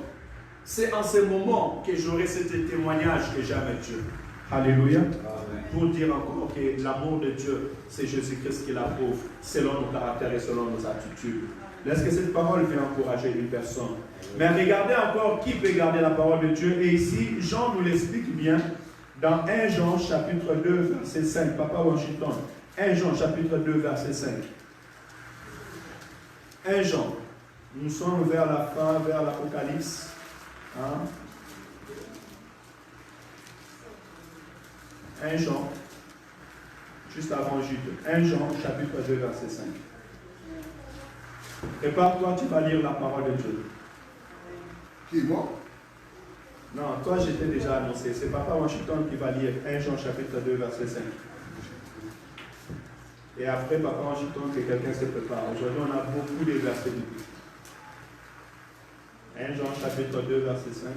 C'est en ce moment que j'aurai ce témoignage que j'aime Dieu. Alléluia. Pour dire encore que l'amour de Dieu, c'est Jésus-Christ qui l'approuve, selon nos caractères et selon nos attitudes. Est-ce que cette parole vient encourager une personne? Mais regardez encore qui peut garder la parole de Dieu. Et ici, Jean nous l'explique bien dans 1 Jean chapitre 2, verset 5. Papa Washington, 1 Jean chapitre 2, verset 5. 1 Jean. Nous sommes vers la fin, vers l'Apocalypse. Hein? 1 Jean, juste avant Jude. 1 Jean chapitre 2, verset 5. Prépare-toi, tu vas lire la parole de Dieu. Qui, moi? Non, toi je t'ai déjà annoncé. C'est Papa Washington qui va lire 1 Jean chapitre 2, verset 5. Et après Papa Washington, que quelqu'un se prépare. Aujourd'hui, on a beaucoup de versets bibliques. 1 Jean chapitre 2, verset 5.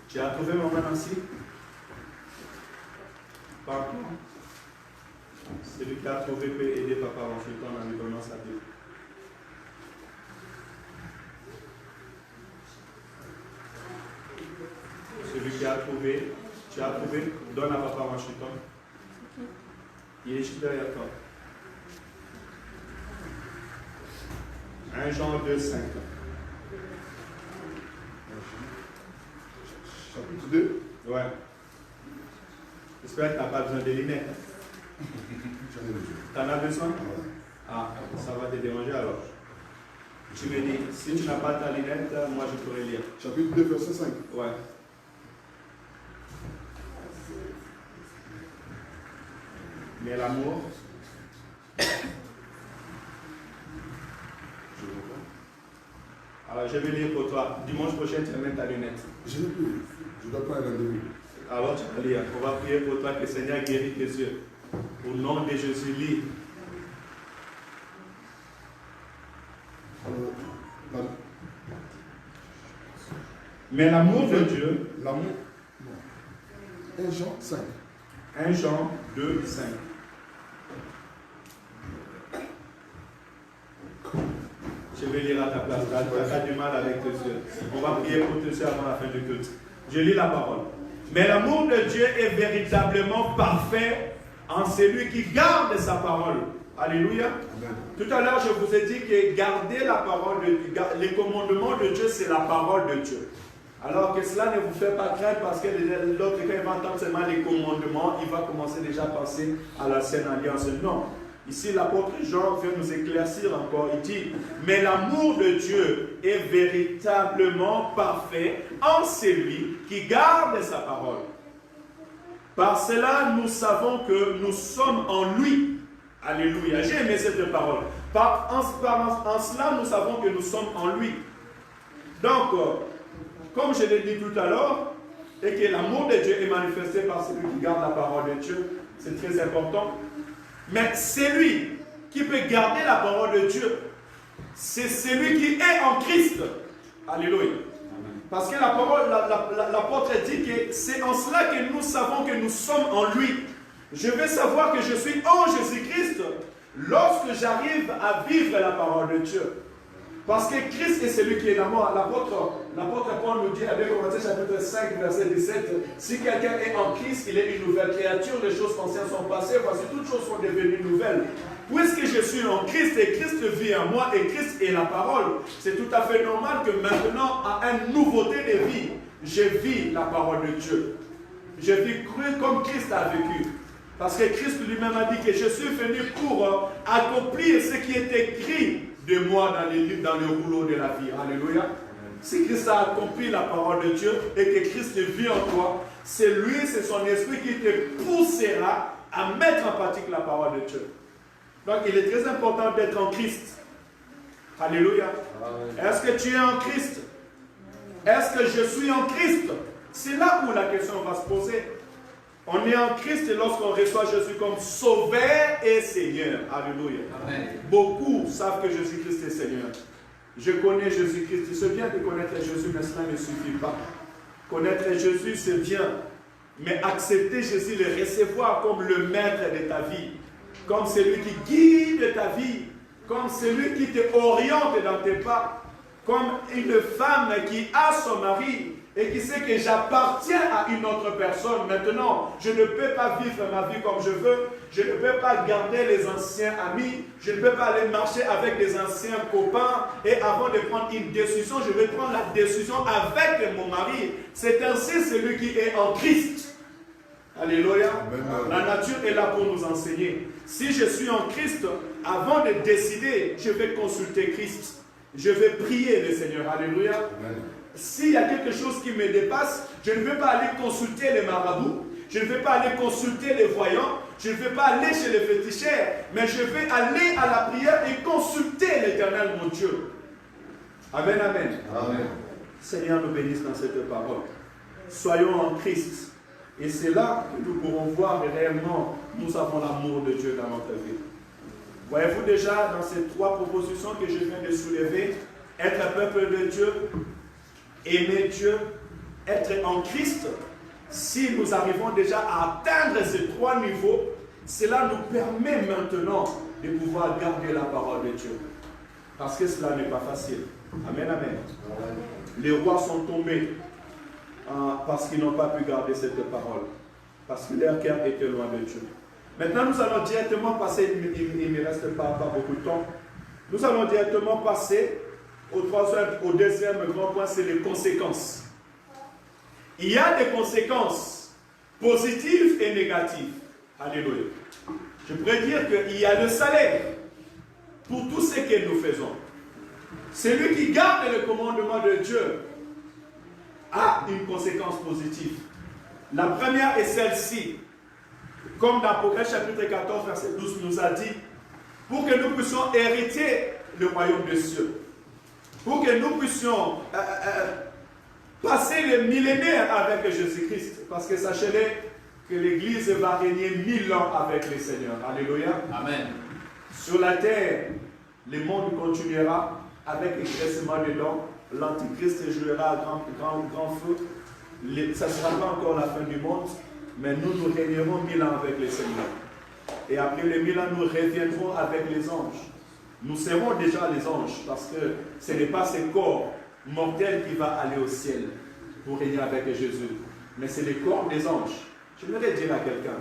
Tu as trouvé Maman Nancy? Pardon. Celui qui a trouvé peut aider Papa Washington en lui donnant sa Bible. Celui qui a trouvé, tu as trouvé, donne à Papa Washington. Il est juste derrière toi. 1 Jean 2, 5. Chapitre 2. Ouais. J'espère que tu n'as pas besoin de lunettes. J'en ai besoin. Tu en as besoin? Ouais. Ah, ça va te déranger alors. Tu me dis, si tu n'as pas ta lunette, moi je pourrais lire. Chapitre 2, verset 5. Ouais. Mais l'amour, Je reprends. alors je vais lire pour toi. Dimanche prochain, tu vas mettre ta lunette. Je n'ai plus. Je dois prendre un rendez-vous. Alors tu vas lire. On va prier pour toi que le Seigneur guérit tes yeux. Au nom de Jésus, lis. Mais l'amour de Dieu, L'amour. 1 Jean 5. 1 Jean 2, 5. Je vais lire à ta place. Tu as du mal avec tes yeux. On va prier pour tes yeux avant la fin du culte. Je lis la parole. Mais l'amour de Dieu est véritablement parfait en celui qui garde sa parole. Alléluia. Amen. Tout à l'heure, je vous ai dit que garder la parole de Dieu, les commandements de Dieu, c'est la parole de Dieu. Alors que cela ne vous fait pas craindre parce que l'autre, quand il va entendre seulement les commandements, il va commencer déjà à penser à la Sainte Alliance. Non. Ici, l'apôtre Jean vient nous éclaircir encore. Il dit, mais l'amour de Dieu est véritablement parfait en celui qui garde sa parole. Par cela, nous savons que nous sommes en lui. Alléluia. J'ai aimé cette parole. En cela, nous savons que nous sommes en lui. Donc, comme je l'ai dit tout à l'heure, et que l'amour de Dieu est manifesté par celui qui garde la parole de Dieu, c'est très important. Mais celui qui peut garder la parole de Dieu, c'est celui qui est en Christ. Alléluia. Parce que la parole, l'apôtre dit que c'est en cela que nous savons que nous sommes en lui. Je vais savoir que je suis en Jésus-Christ lorsque j'arrive à vivre la parole de Dieu. Parce que Christ est celui qui est l'amour. L'apôtre Paul nous dit à 2 Corinthiens chapitre 5 verset 17, si quelqu'un est en Christ, il est une nouvelle créature, les choses anciennes sont passées, voici toutes choses sont devenues nouvelles. Puisque je suis en Christ et Christ vit en moi et Christ est la parole, c'est tout à fait normal que maintenant, à une nouveauté de vie, je vis la parole de Dieu. Je vis cru comme Christ a vécu. Parce que Christ lui-même a dit que je suis venu pour accomplir ce qui est écrit de moi dans les livres, dans le rouleau de la vie. Alléluia. Si Christ a accompli la parole de Dieu et que Christ vit en toi, c'est lui, c'est son esprit qui te poussera à mettre en pratique la parole de Dieu. Donc il est très important d'être en Christ. Alléluia. Est-ce que tu es en Christ? Est-ce que je suis en Christ? C'est là où la question va se poser. On est en Christ lorsqu'on reçoit Jésus comme Sauveur et Seigneur. Alléluia. Amen. Beaucoup savent que Jésus-Christ est Seigneur. Je connais Jésus-Christ. C'est bien de connaître Jésus, mais cela ne suffit pas. Connaître Jésus, c'est bien. Mais accepter Jésus, le recevoir comme le maître de ta vie, comme celui qui guide ta vie, comme celui qui te oriente dans tes pas, comme une femme qui a son mari et qui sait que j'appartiens à une autre personne. Maintenant, je ne peux pas vivre ma vie comme je veux, je ne peux pas garder les anciens amis, je ne peux pas aller marcher avec les anciens copains et avant de prendre une décision, je vais prendre la décision avec mon mari. C'est ainsi celui qui est en Christ. Alléluia. La nature est là pour nous enseigner. Si je suis en Christ, avant de décider, je vais consulter Christ. Je vais prier le Seigneur. Alléluia. S'il y a quelque chose qui me dépasse, je ne vais pas aller consulter les marabouts. Je ne vais pas aller consulter les voyants. Je ne vais pas aller chez les féticheurs. Mais je vais aller à la prière et consulter l'Éternel, mon Dieu. Amen, amen. Amen. Seigneur nous bénisse dans cette parole. Soyons en Christ. Et c'est là que nous pourrons voir réellement nous avons l'amour de Dieu dans notre vie. Voyez-vous déjà dans ces 3 propositions que je viens de soulever, être un peuple de Dieu, aimer Dieu, être en Christ, si nous arrivons déjà à atteindre ces 3 niveaux, cela nous permet maintenant de pouvoir garder la parole de Dieu. Parce que cela n'est pas facile. Amen, amen. Les rois sont tombés parce qu'ils n'ont pas pu garder cette parole. Parce que leur cœur était loin de Dieu. Maintenant, nous allons directement passer, il ne me reste pas beaucoup de temps, nous allons directement passer au deuxième grand point, c'est les conséquences. Il y a des conséquences positives et négatives. Alléluia. Je pourrais dire qu'il y a le salaire pour tout ce que nous faisons. Celui qui garde le commandement de Dieu a une conséquence positive. La première est celle-ci. Comme dans Apocalypse chapitre 14, verset 12 nous a dit, pour que nous puissions hériter le royaume des cieux, pour que nous puissions passer les millénaires avec Jésus-Christ, parce que sachez-le que l'Église va régner 1000 ans avec le Seigneur. Alléluia. Amen. Sur la terre, le monde continuera avec le graissement des dents. L'Antichrist jouera à grand feu. Ça ne sera pas encore la fin du monde, mais nous régnerons 1000 ans avec le Seigneur. Et après les 1000 ans, nous reviendrons avec les anges. Nous serons déjà les anges, parce que ce n'est pas ce corps mortel qui va aller au ciel pour régner avec Jésus, mais c'est le corps des anges. Je voudrais dire à quelqu'un,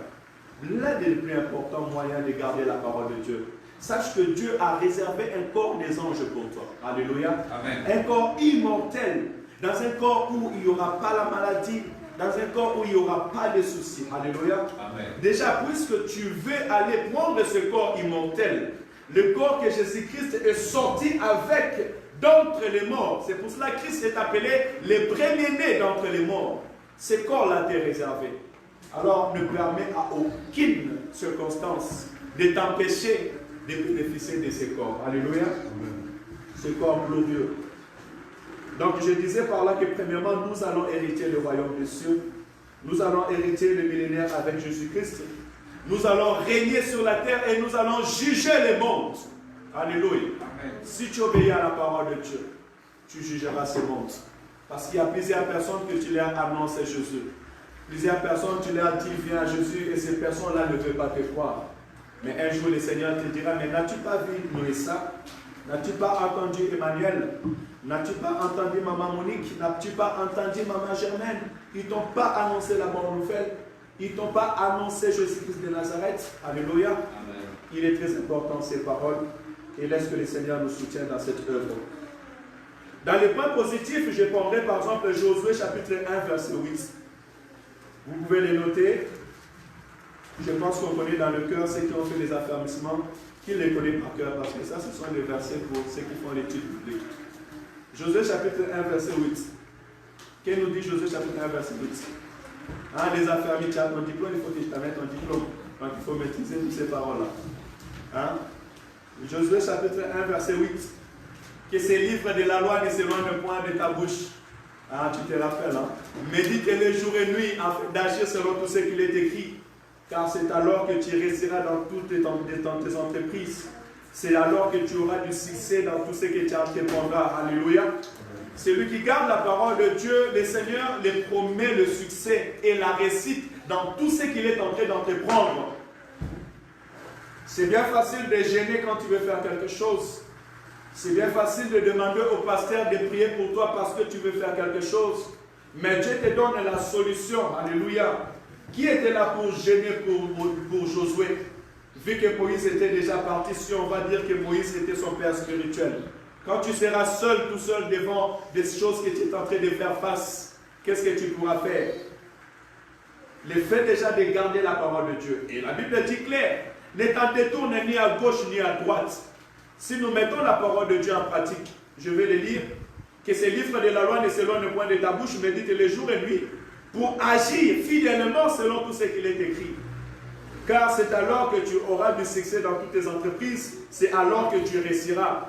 l'un des plus importants moyens de garder la parole de Dieu, sache que Dieu a réservé un corps des anges pour toi. Alléluia. Amen. Un corps immortel, dans un corps où il n'y aura pas la maladie, dans un corps où il n'y aura pas de soucis. Alléluia. Amen. Déjà, puisque tu veux aller prendre ce corps immortel, le corps que Jésus-Christ est sorti avec d'entre les morts, c'est pour cela que Christ est appelé le premier-né d'entre les morts. Ce corps-là t'est réservé. Alors, ne permet à aucune circonstance de t'empêcher de bénéficier de ce corps. Alléluia. Ce corps glorieux. Donc, je disais par là que premièrement, nous allons hériter le royaume des cieux. Nous allons hériter le millénaire avec Jésus-Christ. Nous allons régner sur la terre et nous allons juger les mondes. Alléluia. Amen. Si tu obéis à la parole de Dieu, tu jugeras ces mondes. Parce qu'il y a plusieurs personnes que tu leur annonces Jésus. Plusieurs personnes, tu leur dis, viens à Jésus, et ces personnes-là ne veulent pas te croire. Mais un jour, le Seigneur te dira, mais n'as-tu pas vu Noéssa? N'as-tu pas entendu Emmanuel? N'as-tu pas entendu Maman Monique? N'as-tu pas entendu Maman Germaine? Ils ne t'ont pas annoncé la bonne nouvelle. Ils ne t'ont pas annoncé Jésus-Christ de Nazareth. Alléluia. Amen. Il est très important ces paroles. Et laisse que le Seigneur nous soutienne dans cette œuvre. Dans les points positifs, je prendrai par exemple Josué chapitre 1, verset 8. Vous pouvez les noter. Je pense qu'on connaît dans le cœur ceux qui ont fait les affermissements, qui les connaissent par cœur, parce que ça, ce sont les versets pour ceux qui font l'étude biblique. Josué chapitre 1, verset 8. Qu'est-ce nous dit Josué chapitre 1, verset 8? Hein, les affermis, tu as ton diplôme, il faut que je t'amène ton diplôme. Donc il faut maîtriser toutes ces paroles-là. Hein? Josué chapitre 1, verset 8. Que ces livres de la loi ne s'éloignent point de ta bouche. Ah, tu te rappelles, hein? Médite-le jour et nuit afin d'agir selon tout ce qu'il est écrit. Car c'est alors que tu réussiras dans toutes tes entreprises. C'est alors que tu auras du succès dans tout ce que tu entreprendras. Alléluia. Celui qui garde la parole de Dieu, le Seigneur lui promet le succès et la réussite dans tout ce qu'il est en train d'entreprendre. C'est bien facile de gêner quand tu veux faire quelque chose. C'est bien facile de demander au pasteur de prier pour toi parce que tu veux faire quelque chose. Mais Dieu te donne la solution. Alléluia. Qui était là pour gêner pour Josué? Vu que Moïse était déjà parti, si on va dire que Moïse était son père spirituel. Quand tu seras seul, tout seul devant des choses que tu es en train de faire face, qu'est-ce que tu pourras faire? Le fait déjà de garder la parole de Dieu. Et la Bible dit clair, ne t'en détourne ni à gauche ni à droite. Si nous mettons la parole de Dieu en pratique, je vais le lire, que ces livres de la loi ne s'éloignent point de ta bouche, médite les jours et nuit, pour agir fidèlement selon tout ce qu'il est écrit. Car c'est alors que tu auras du succès dans toutes tes entreprises, c'est alors que tu réussiras.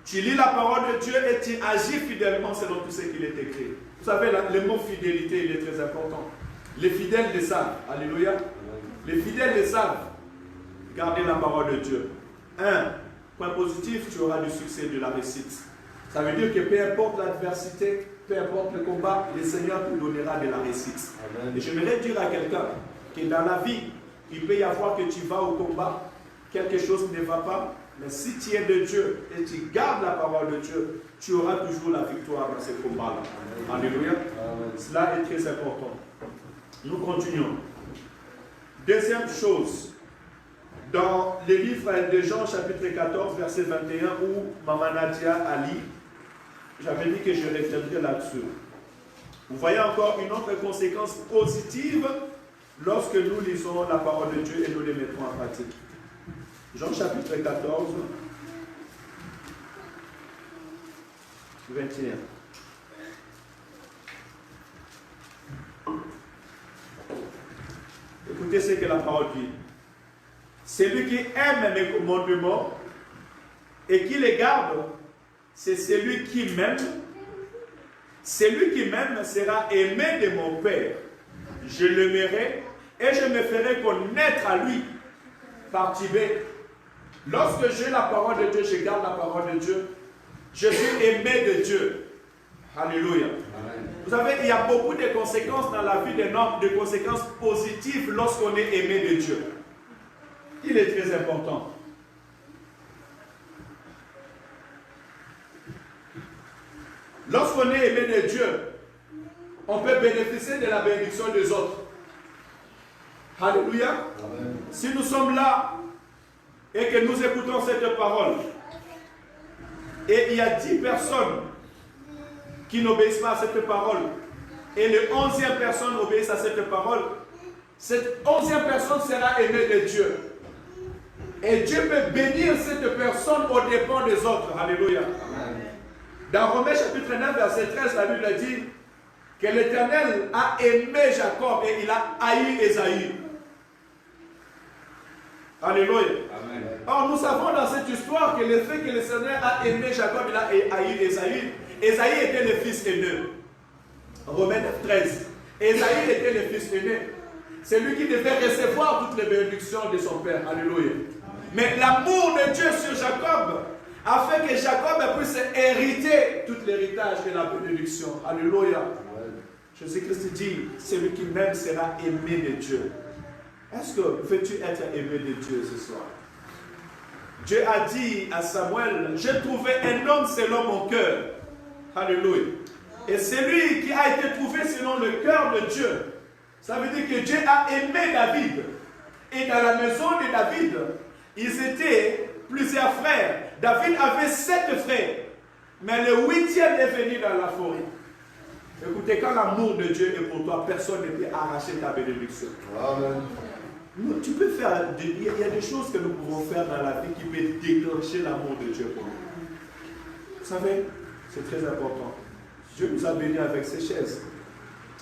Tu lis la parole de Dieu et tu agis fidèlement selon tout ce qu'il est écrit. Vous savez, le mot fidélité, il est très important. Les fidèles le savent. Alléluia. Les fidèles le savent. Gardez la parole de Dieu. Point positif, tu auras du succès, de la réussite. Ça veut dire que peu importe l'adversité, peu importe le combat, le Seigneur te donnera de la réussite. Amen. Et j'aimerais dire à quelqu'un que dans la vie, il peut y avoir que tu vas au combat, quelque chose ne va pas, mais si tu es de Dieu et tu gardes la parole de Dieu, tu auras toujours la victoire dans ce combat-là. Alléluia. Amen. Cela est très important. Nous continuons. Deuxième chose, dans le livre de Jean, chapitre 14, verset 21, où Maman Nadia a lu, j'avais dit que je reviendrai là-dessus. Vous voyez encore une autre conséquence positive lorsque nous lisons la parole de Dieu et nous les mettons en pratique. Jean chapitre 14, 21. Écoutez ce que la parole dit. Celui qui aime mes commandements et qui les garde, c'est celui qui m'aime. Celui qui m'aime sera aimé de mon Père. Je l'aimerai et je me ferai connaître à lui par Tibet. Lorsque j'ai la parole de Dieu, je garde la parole de Dieu, je suis aimé de Dieu. Alléluia. Amen. Vous savez, il y a beaucoup de conséquences dans la vie d'un homme, de conséquences positives lorsqu'on est aimé de Dieu. Il est très important. Lorsqu'on est aimé de Dieu, on peut bénéficier de la bénédiction des autres. Alléluia. Amen. Si nous sommes là et que nous écoutons cette parole, et il y a 10 personnes qui n'obéissent pas à cette parole, et les 11e personne obéissent à cette parole, cette 11e personne sera aimée de Dieu. Et Dieu peut bénir cette personne au dépens des autres. Alléluia. Amen. Dans Romains chapitre 9, verset 13, la Bible dit que l'Éternel a aimé Jacob et il a haï Ésaü. Alléluia. Amen. Or, nous savons dans cette histoire que le fait que le Seigneur a aimé Jacob, il a haï Ésaü. Ésaü était le fils aîné. Romains 9, 13. Ésaü était le fils aîné. C'est lui qui devait recevoir toutes les bénédictions de son père. Alléluia. Mais l'amour de Dieu sur Jacob a fait que Jacob puisse hériter tout l'héritage et la bénédiction. Alléluia. Jésus-Christ dit, celui qui m'aime sera aimé de Dieu. Est-ce que veux-tu être aimé de Dieu ce soir? Dieu a dit à Samuel, j'ai trouvé un homme selon mon cœur. Alléluia. Et celui qui a été trouvé selon le cœur de Dieu, ça veut dire que Dieu a aimé David. Et dans la maison de David, ils étaient plusieurs frères. David avait 7 frères. Mais le 8e est venu dans la forêt. Écoutez, quand l'amour de Dieu est pour toi, personne ne peut arracher ta bénédiction. Amen. Tu peux faire, il y a des choses que nous pouvons faire dans la vie qui peuvent déclencher l'amour de Dieu pour nous. Vous savez, c'est très important. Dieu nous a bénis avec ses chaises.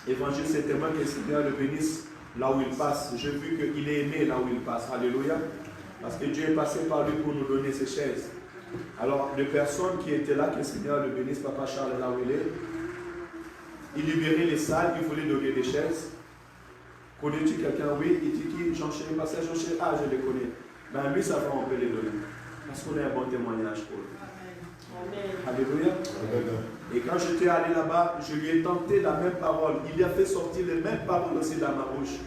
Évangile, c'est tellement que le Seigneur le bénisse là où il passe. J'ai vu qu'il est aimé là où il passe. Alléluia. Parce que Dieu est passé par lui pour nous donner ses chaises. Alors, les personnes qui étaient là, que le Seigneur le bénisse, Papa Charles, là où il est, il libérait les salles, il voulait donner des chaises. Connais-tu quelqu'un? Oui, il dit qui? Jean-Chéri, pasteur Jean-Chéri. Ah, je les connais. Ben lui, ça va, on peut les donner. Parce qu'on a un bon témoignage pour lui. Alléluia. Et quand j'étais allé là-bas, je lui ai tenté la même parole. Il a fait sortir les mêmes paroles aussi dans ma bouche.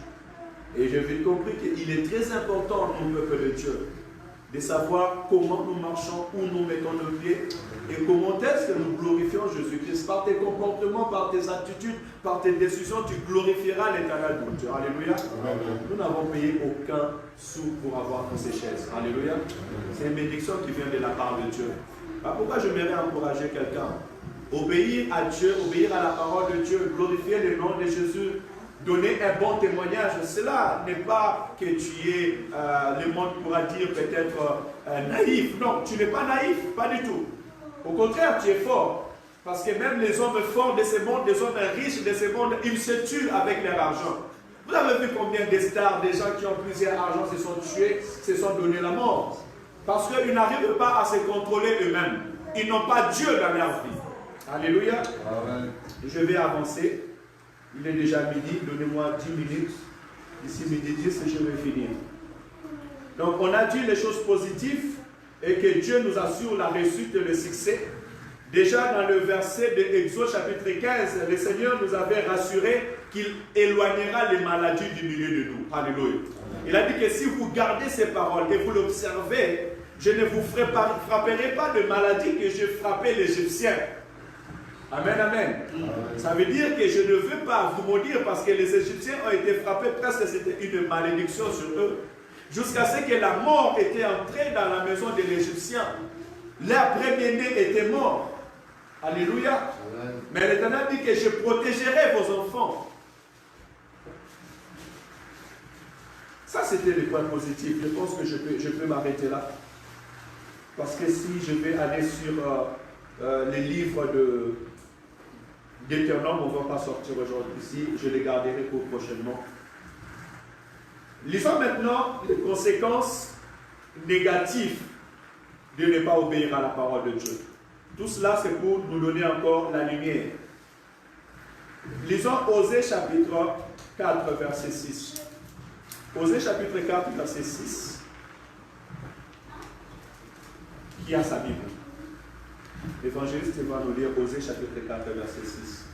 Et j'ai vite compris qu'il est très important, nous, peuple de Dieu, de savoir comment nous marchons, où nous mettons nos pieds et comment est-ce que nous glorifions Jésus-Christ. Par tes comportements, par tes attitudes, par tes décisions, tu glorifieras l'Éternel ton Dieu. Alléluia. Nous n'avons payé aucun sou pour avoir tous ces chaises. Alléluia. C'est une bénédiction qui vient de la part de Dieu. Pourquoi je m'aimerais encourager quelqu'un? Obéir à Dieu, obéir à la parole de Dieu, glorifier le nom de Jésus, donner un bon témoignage. Cela n'est pas que tu es, le monde pourra dire peut-être naïf. Non, tu n'es pas naïf, pas du tout. Au contraire, tu es fort. Parce que même les hommes forts de ce monde, les hommes riches de ce monde, ils se tuent avec leur argent. Vous avez vu combien de stars, des gens qui ont plusieurs argent se sont tués, se sont donné la mort. Parce qu'ils n'arrivent pas à se contrôler eux-mêmes. Ils n'ont pas Dieu dans leur vie. Alléluia. Amen. Je vais avancer. Il est déjà midi. Donnez-moi 10 minutes. D'ici midi 10, je vais finir. Donc, on a dit les choses positives et que Dieu nous assure la réussite et le succès. Déjà dans le verset de Exode chapitre 15, le Seigneur nous avait rassuré qu'il éloignera les maladies du milieu de nous. Alléluia. Il a dit que si vous gardez ces paroles et vous l'observez, je ne vous frapperai pas de maladie que j'ai frappé l'Égyptien. Amen, amen. Ça veut dire que je ne veux pas vous maudire parce que les Égyptiens ont été frappés, presque c'était une malédiction sur eux. Jusqu'à ce que la mort était entrée dans la maison de l'Égyptien. Leur premier-né était mort. Alléluia. Mais l'Éternel dit que je protégerai vos enfants. Ça, c'était le point positif. Je pense que je peux m'arrêter là. Parce que si je vais aller sur les livres d'Éternel, on ne va pas sortir aujourd'hui ici. Je les garderai pour prochainement. Lisons maintenant les conséquences négatives de ne pas obéir à la parole de Dieu. Tout cela, c'est pour nous donner encore la lumière. Lisons Osée chapitre 4, verset 6. Osée chapitre 4, verset 6. Qui a sa Bible? L'évangéliste va nous lire Osée chapitre 4, verset 6.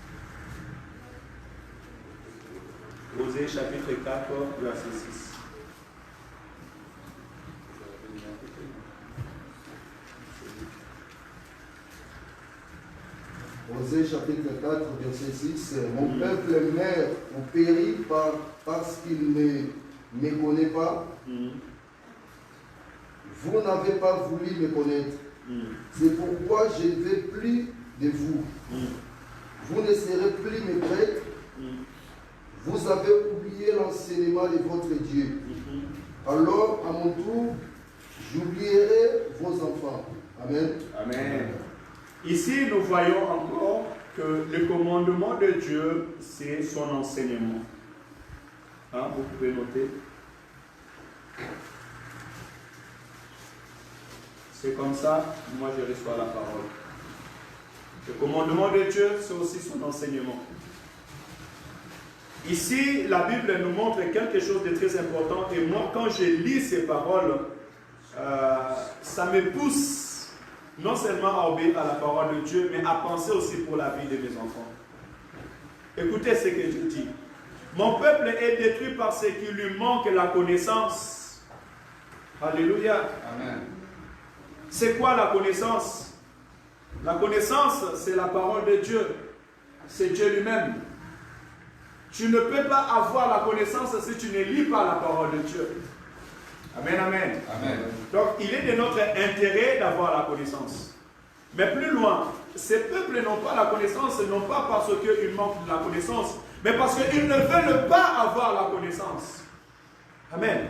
Osée chapitre 4, verset 6. Osée chapitre 4, verset 6. Mon peuple meurt ou périt parce qu'il ne me connaît pas. Vous n'avez pas voulu me connaître. C'est pourquoi je ne veux plus de vous. Vous ne serez plus mes prêtres. Vous avez oublié l'enseignement de votre Dieu. Alors, à mon tour, j'oublierai vos enfants. Amen. Amen. Ici, nous voyons encore que le commandement de Dieu, c'est son enseignement. Hein, vous pouvez noter. C'est comme ça, moi je reçois la parole. Le commandement de Dieu, c'est aussi son enseignement. Ici, la Bible nous montre quelque chose de très important. Et moi, quand je lis ces paroles, ça me pousse non seulement à obéir à la parole de Dieu, mais à penser aussi pour la vie de mes enfants. Écoutez ce que je dis. Mon peuple est détruit parce qu'il lui manque la connaissance. Alléluia. Amen. C'est quoi la connaissance? La connaissance, c'est la parole de Dieu. C'est Dieu lui-même. Tu ne peux pas avoir la connaissance si tu ne lis pas la parole de Dieu. Amen, amen. Amen. Donc, il est de notre intérêt d'avoir la connaissance. Mais plus loin, ces peuples n'ont pas la connaissance, non pas parce qu'ils manquent de la connaissance, mais parce qu'ils ne veulent pas avoir la connaissance. Amen.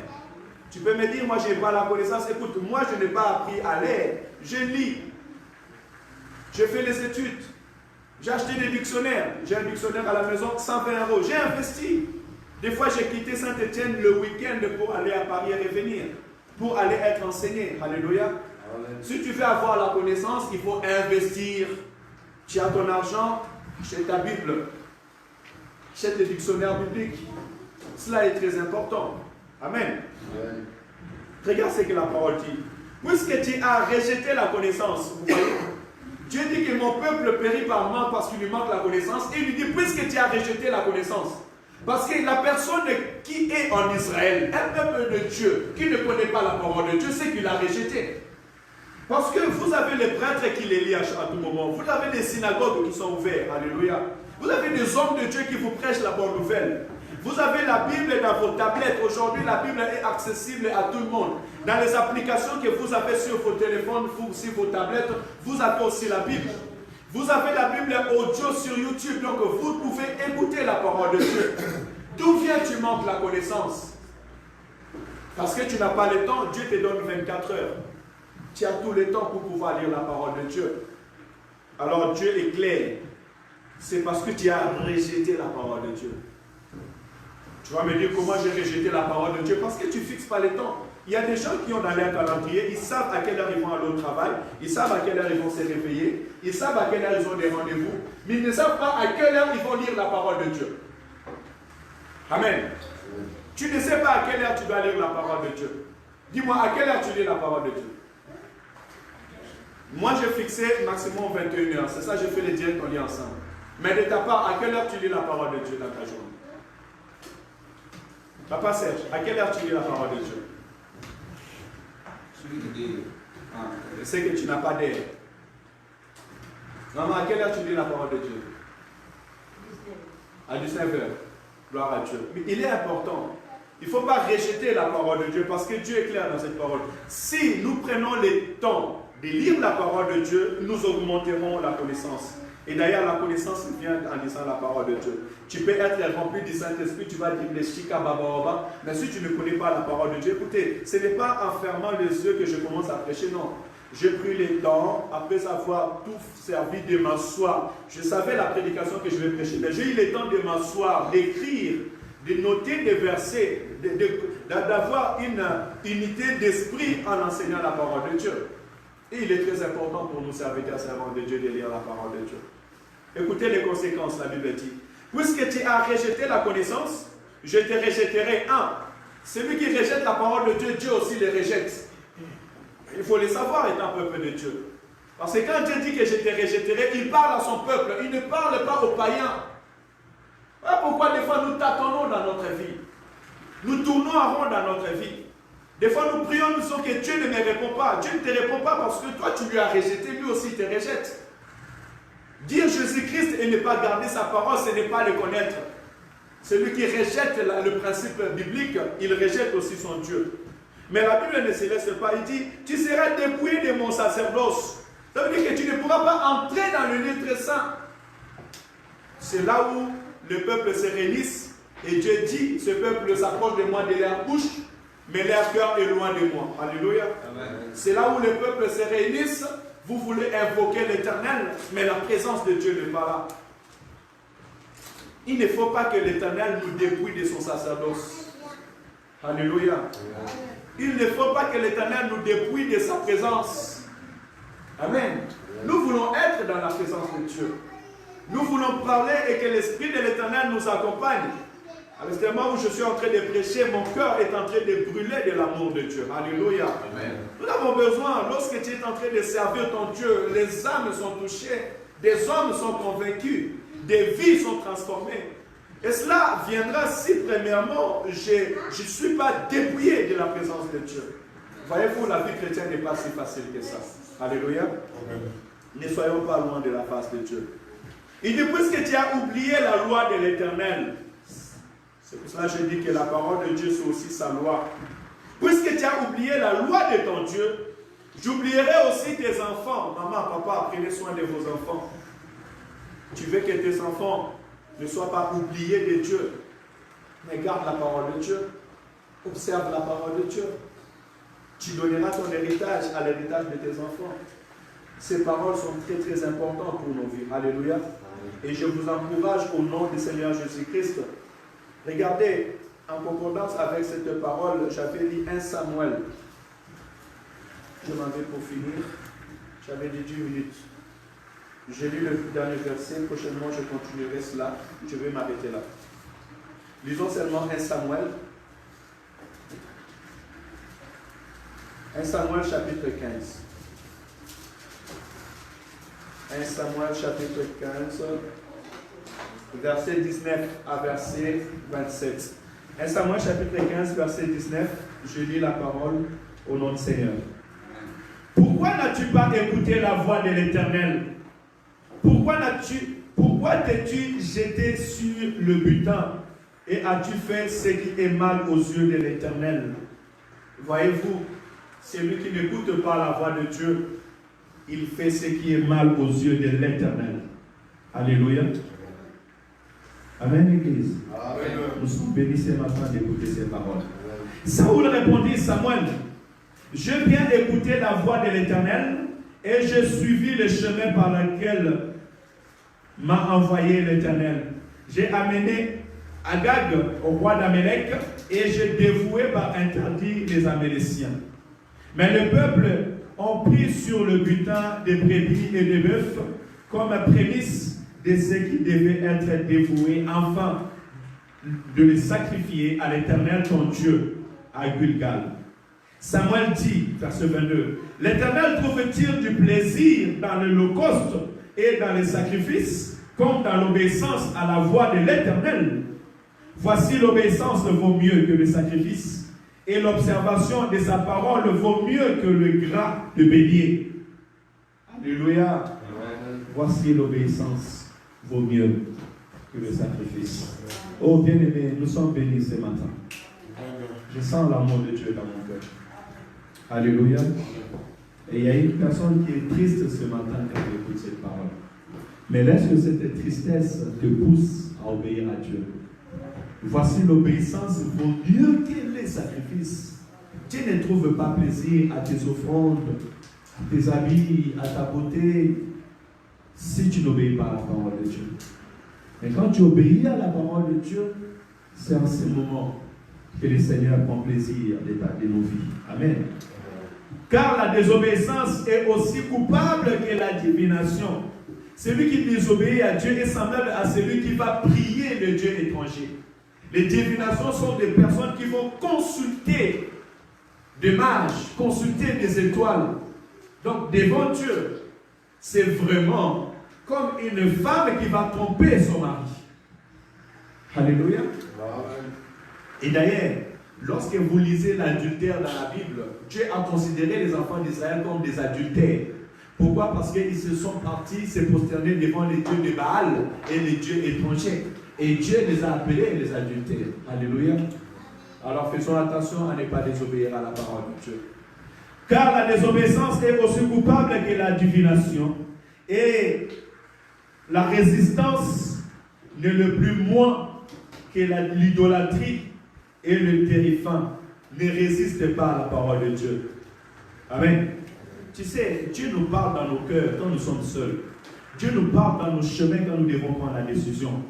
Tu peux me dire, moi, je n'ai pas la connaissance. Écoute, moi, je n'ai pas appris à lire. Je lis. Je fais les études. J'ai acheté des dictionnaires. J'ai un dictionnaire à la maison, 120 €. J'ai investi. Des fois, j'ai quitté Saint-Étienne le week-end pour aller à Paris et revenir. Pour aller être enseigné. Alléluia. Amen. Si tu veux avoir la connaissance, il faut investir. Tu as ton argent, achète ta Bible. achète des dictionnaires bibliques. Cela est très important. Amen. Regarde ce que la parole dit. Puisque tu as rejeté la connaissance, vous voyez, Dieu dit que mon peuple périt par manque parce qu'il lui manque la connaissance. Et il lui dit, puisque tu as rejeté la connaissance. Parce que la personne qui est en Israël, un peuple de Dieu, qui ne connaît pas la parole de Dieu, c'est qu'il a rejeté. Parce que vous avez les prêtres qui les lient à tout moment. Vous avez des synagogues qui sont ouvertes. Alléluia. Vous avez des hommes de Dieu qui vous prêchent la bonne nouvelle. Vous avez la Bible dans vos tablettes. Aujourd'hui, la Bible est accessible à tout le monde. Dans les applications que vous avez sur vos téléphones, sur vos tablettes, vous avez aussi la Bible. Vous avez la Bible audio sur YouTube, donc vous pouvez écouter la parole de Dieu. D'où vient tu manques la connaissance? Parce que tu n'as pas le temps, Dieu te donne 24 heures. Tu as tout le temps pour pouvoir lire la parole de Dieu. Alors Dieu est clair. C'est parce que tu as rejeté la parole de Dieu. Tu vas me dire comment j'ai rejeté la parole de Dieu? Parce que tu ne fixes pas le temps. Il y a des gens qui ont dans leur calendrier, ils savent à quelle heure ils vont aller au travail, ils savent à quelle heure ils vont se réveiller, ils savent à quelle heure ils ont des rendez-vous, mais ils ne savent pas à quelle heure ils vont lire la parole de Dieu. Amen. Tu ne sais pas à quelle heure tu dois lire la parole de Dieu. Dis-moi, à quelle heure tu lis la parole de Dieu? Moi, j'ai fixé maximum 21 heures. C'est ça, j'ai fait les directs, on lit ensemble. Mais de ta part, à quelle heure tu lis la parole de Dieu dans ta journée? Papa Serge, à quelle heure tu lis la parole de Dieu? Je sais que tu n'as pas d'air. Maman, à quelle heure tu lis la parole de Dieu? À 19h. Gloire à Dieu. Mais il est important. Il ne faut pas rejeter la parole de Dieu parce que Dieu est clair dans cette parole. Si nous prenons le temps de lire la parole de Dieu, nous augmenterons la connaissance. Et d'ailleurs, la connaissance vient en lisant la parole de Dieu. Tu peux être rempli du Saint-Esprit, tu vas dire les Shika Baba, mais si tu ne connais pas la parole de Dieu, écoutez, ce n'est pas en fermant les yeux que je commence à prêcher, non. J'ai pris le temps, après avoir tout servi, de m'asseoir. Je savais la prédication que je vais prêcher, mais j'ai eu le temps de m'asseoir, d'écrire, de noter des versets, d'avoir une unité d'esprit en enseignant la parole de Dieu. Et il est très important pour nous serviteurs servants de Dieu de lire la parole de Dieu. Écoutez les conséquences, la Bible dit. Puisque tu as rejeté la connaissance, je te rejetterai un. Celui qui rejette la parole de Dieu, Dieu aussi le rejette. Il faut le savoir étant peuple de Dieu. Parce que quand Dieu dit que je te rejetterai, il parle à son peuple, il ne parle pas aux païens. Voilà pourquoi des fois nous tâtonnons dans notre vie. Nous tournons en rond dans notre vie. Des fois nous prions, nous disons que Dieu ne me répond pas. Dieu ne te répond pas parce que toi tu lui as rejeté, lui aussi te rejette. Dire Jésus-Christ et ne pas garder sa parole, ce n'est pas le connaître. Celui qui rejette le principe biblique, il rejette aussi son Dieu. Mais la Bible ne se laisse pas. Il dit, tu seras dépouillé de mon sacerdoce. Ça veut dire que tu ne pourras pas entrer dans le lieu très saint. C'est là où le peuple se réunisse et Dieu dit, ce peuple s'approche de moi de leur bouche, mais leur cœur est loin de moi. Alléluia. C'est là où le peuple se réunisse. Vous voulez invoquer l'Éternel, mais la présence de Dieu n'est pas là. Il ne faut pas que l'Éternel nous dépouille de son sacerdoce. Alléluia. Il ne faut pas que l'Éternel nous dépouille de sa présence. Amen. Nous voulons être dans la présence de Dieu. Nous voulons parler et que l'Esprit de l'Éternel nous accompagne. À l'instant où je suis en train de prêcher, mon cœur est en train de brûler de l'amour de Dieu. Alléluia. Amen. Nous avons besoin, lorsque tu es en train de servir ton Dieu, les âmes sont touchées, des hommes sont convaincus, des vies sont transformées. Et cela viendra si premièrement, je ne suis pas dépouillé de la présence de Dieu. Voyez-vous, la vie chrétienne n'est pas si facile que ça. Alléluia. Amen. Ne soyons pas loin de la face de Dieu. Il dit, puisque tu as oublié la loi de l'Éternel, c'est pour cela que je dis que la parole de Dieu, c'est aussi sa loi. Puisque tu as oublié la loi de ton Dieu, j'oublierai aussi tes enfants. Maman, papa, prenez soin de vos enfants. Tu veux que tes enfants ne soient pas oubliés de Dieu. Mais garde la parole de Dieu. Observe la parole de Dieu. Tu donneras ton héritage à l'héritage de tes enfants. Ces paroles sont très très importantes pour nos vies. Alléluia. Et je vous encourage au nom du Seigneur Jésus-Christ. Regardez, en concordance avec cette parole, j'avais dit 1 Samuel. Je m'en vais pour finir. J'avais dit 10 minutes. J'ai lu le dernier verset, prochainement je continuerai cela, je vais m'arrêter là. Lisons seulement 1 Samuel. 1 Samuel chapitre 15. 1 Samuel chapitre 15, verset 19 à verset 27. 1 Samuel chapitre 15, verset 19, je lis la parole au nom du Seigneur. Pourquoi n'as-tu pas écouté la voix de l'Éternel? Pourquoi t'es-tu jeté sur le butin et as-tu fait ce qui est mal aux yeux de l'Éternel? Voyez-vous, celui qui n'écoute pas la voix de Dieu, il fait ce qui est mal aux yeux de l'Éternel. Alléluia. Amen, Église. Amen. Nous sommes bénis ce matin d'écouter ces paroles. Saoul répondit, Samuel, je viens écouter la voix de l'Éternel et je suivis le chemin par lequel m'a envoyé l'Éternel. J'ai amené Agag au roi d'Amélec et j'ai dévoué par interdit les Améléciens. Mais le peuple ont pris sur le butin des brebis et des bœufs comme prémisse de ce qui devait être dévoué, afin de les sacrifier à l'Éternel ton Dieu à Gilgal. Samuel dit, verset 22, l'Éternel trouve-t-il du plaisir dans l'holocauste et dans les sacrifices, comme dans l'obéissance à la voix de l'Éternel? Voici l'obéissance vaut mieux que le sacrifice, et l'observation de sa parole vaut mieux que le gras de bélier. Alléluia. Amen. Voici l'obéissance vaut mieux que le sacrifice. Oh bien-aimés, nous sommes bénis ce matin. Je sens l'amour de Dieu dans mon cœur. Alléluia. Et il y a une personne qui est triste ce matin quand elle écoute cette parole. Mais laisse que cette tristesse te pousse à obéir à Dieu. Voici l'obéissance vaut mieux que les sacrifices. Dieu ne trouve pas plaisir à tes offrandes, à tes habits, à ta beauté, si tu n'obéis pas à la parole de Dieu. Mais quand tu obéis à la parole de Dieu, c'est en ce moment que le Seigneur prend plaisir de nos vies. Amen. Car la désobéissance est aussi coupable que la divination. Celui qui désobéit à Dieu est semblable à celui qui va prier le Dieu étranger. Les divinations sont des personnes qui vont consulter des mages, consulter des étoiles. Donc devant Dieu, c'est vraiment comme une femme qui va tromper son mari. Alléluia. Et d'ailleurs, lorsque vous lisez l'adultère dans la Bible, Dieu a considéré les enfants d'Israël comme des adultères. Pourquoi? Parce qu'ils se sont partis se prosterner devant les dieux de Baal et les dieux étrangers. Et Dieu les a appelés les adultères. Alléluia. Alors faisons attention à ne pas désobéir à la parole de Dieu. Car la désobéissance est aussi coupable que la divination. Et la résistance n'est le plus moins que l'idolâtrie et le terrifiant. Ne résiste pas à la parole de Dieu. Amen. Tu sais, Dieu nous parle dans nos cœurs quand nous sommes seuls. Dieu nous parle dans nos chemins quand nous devons prendre la décision.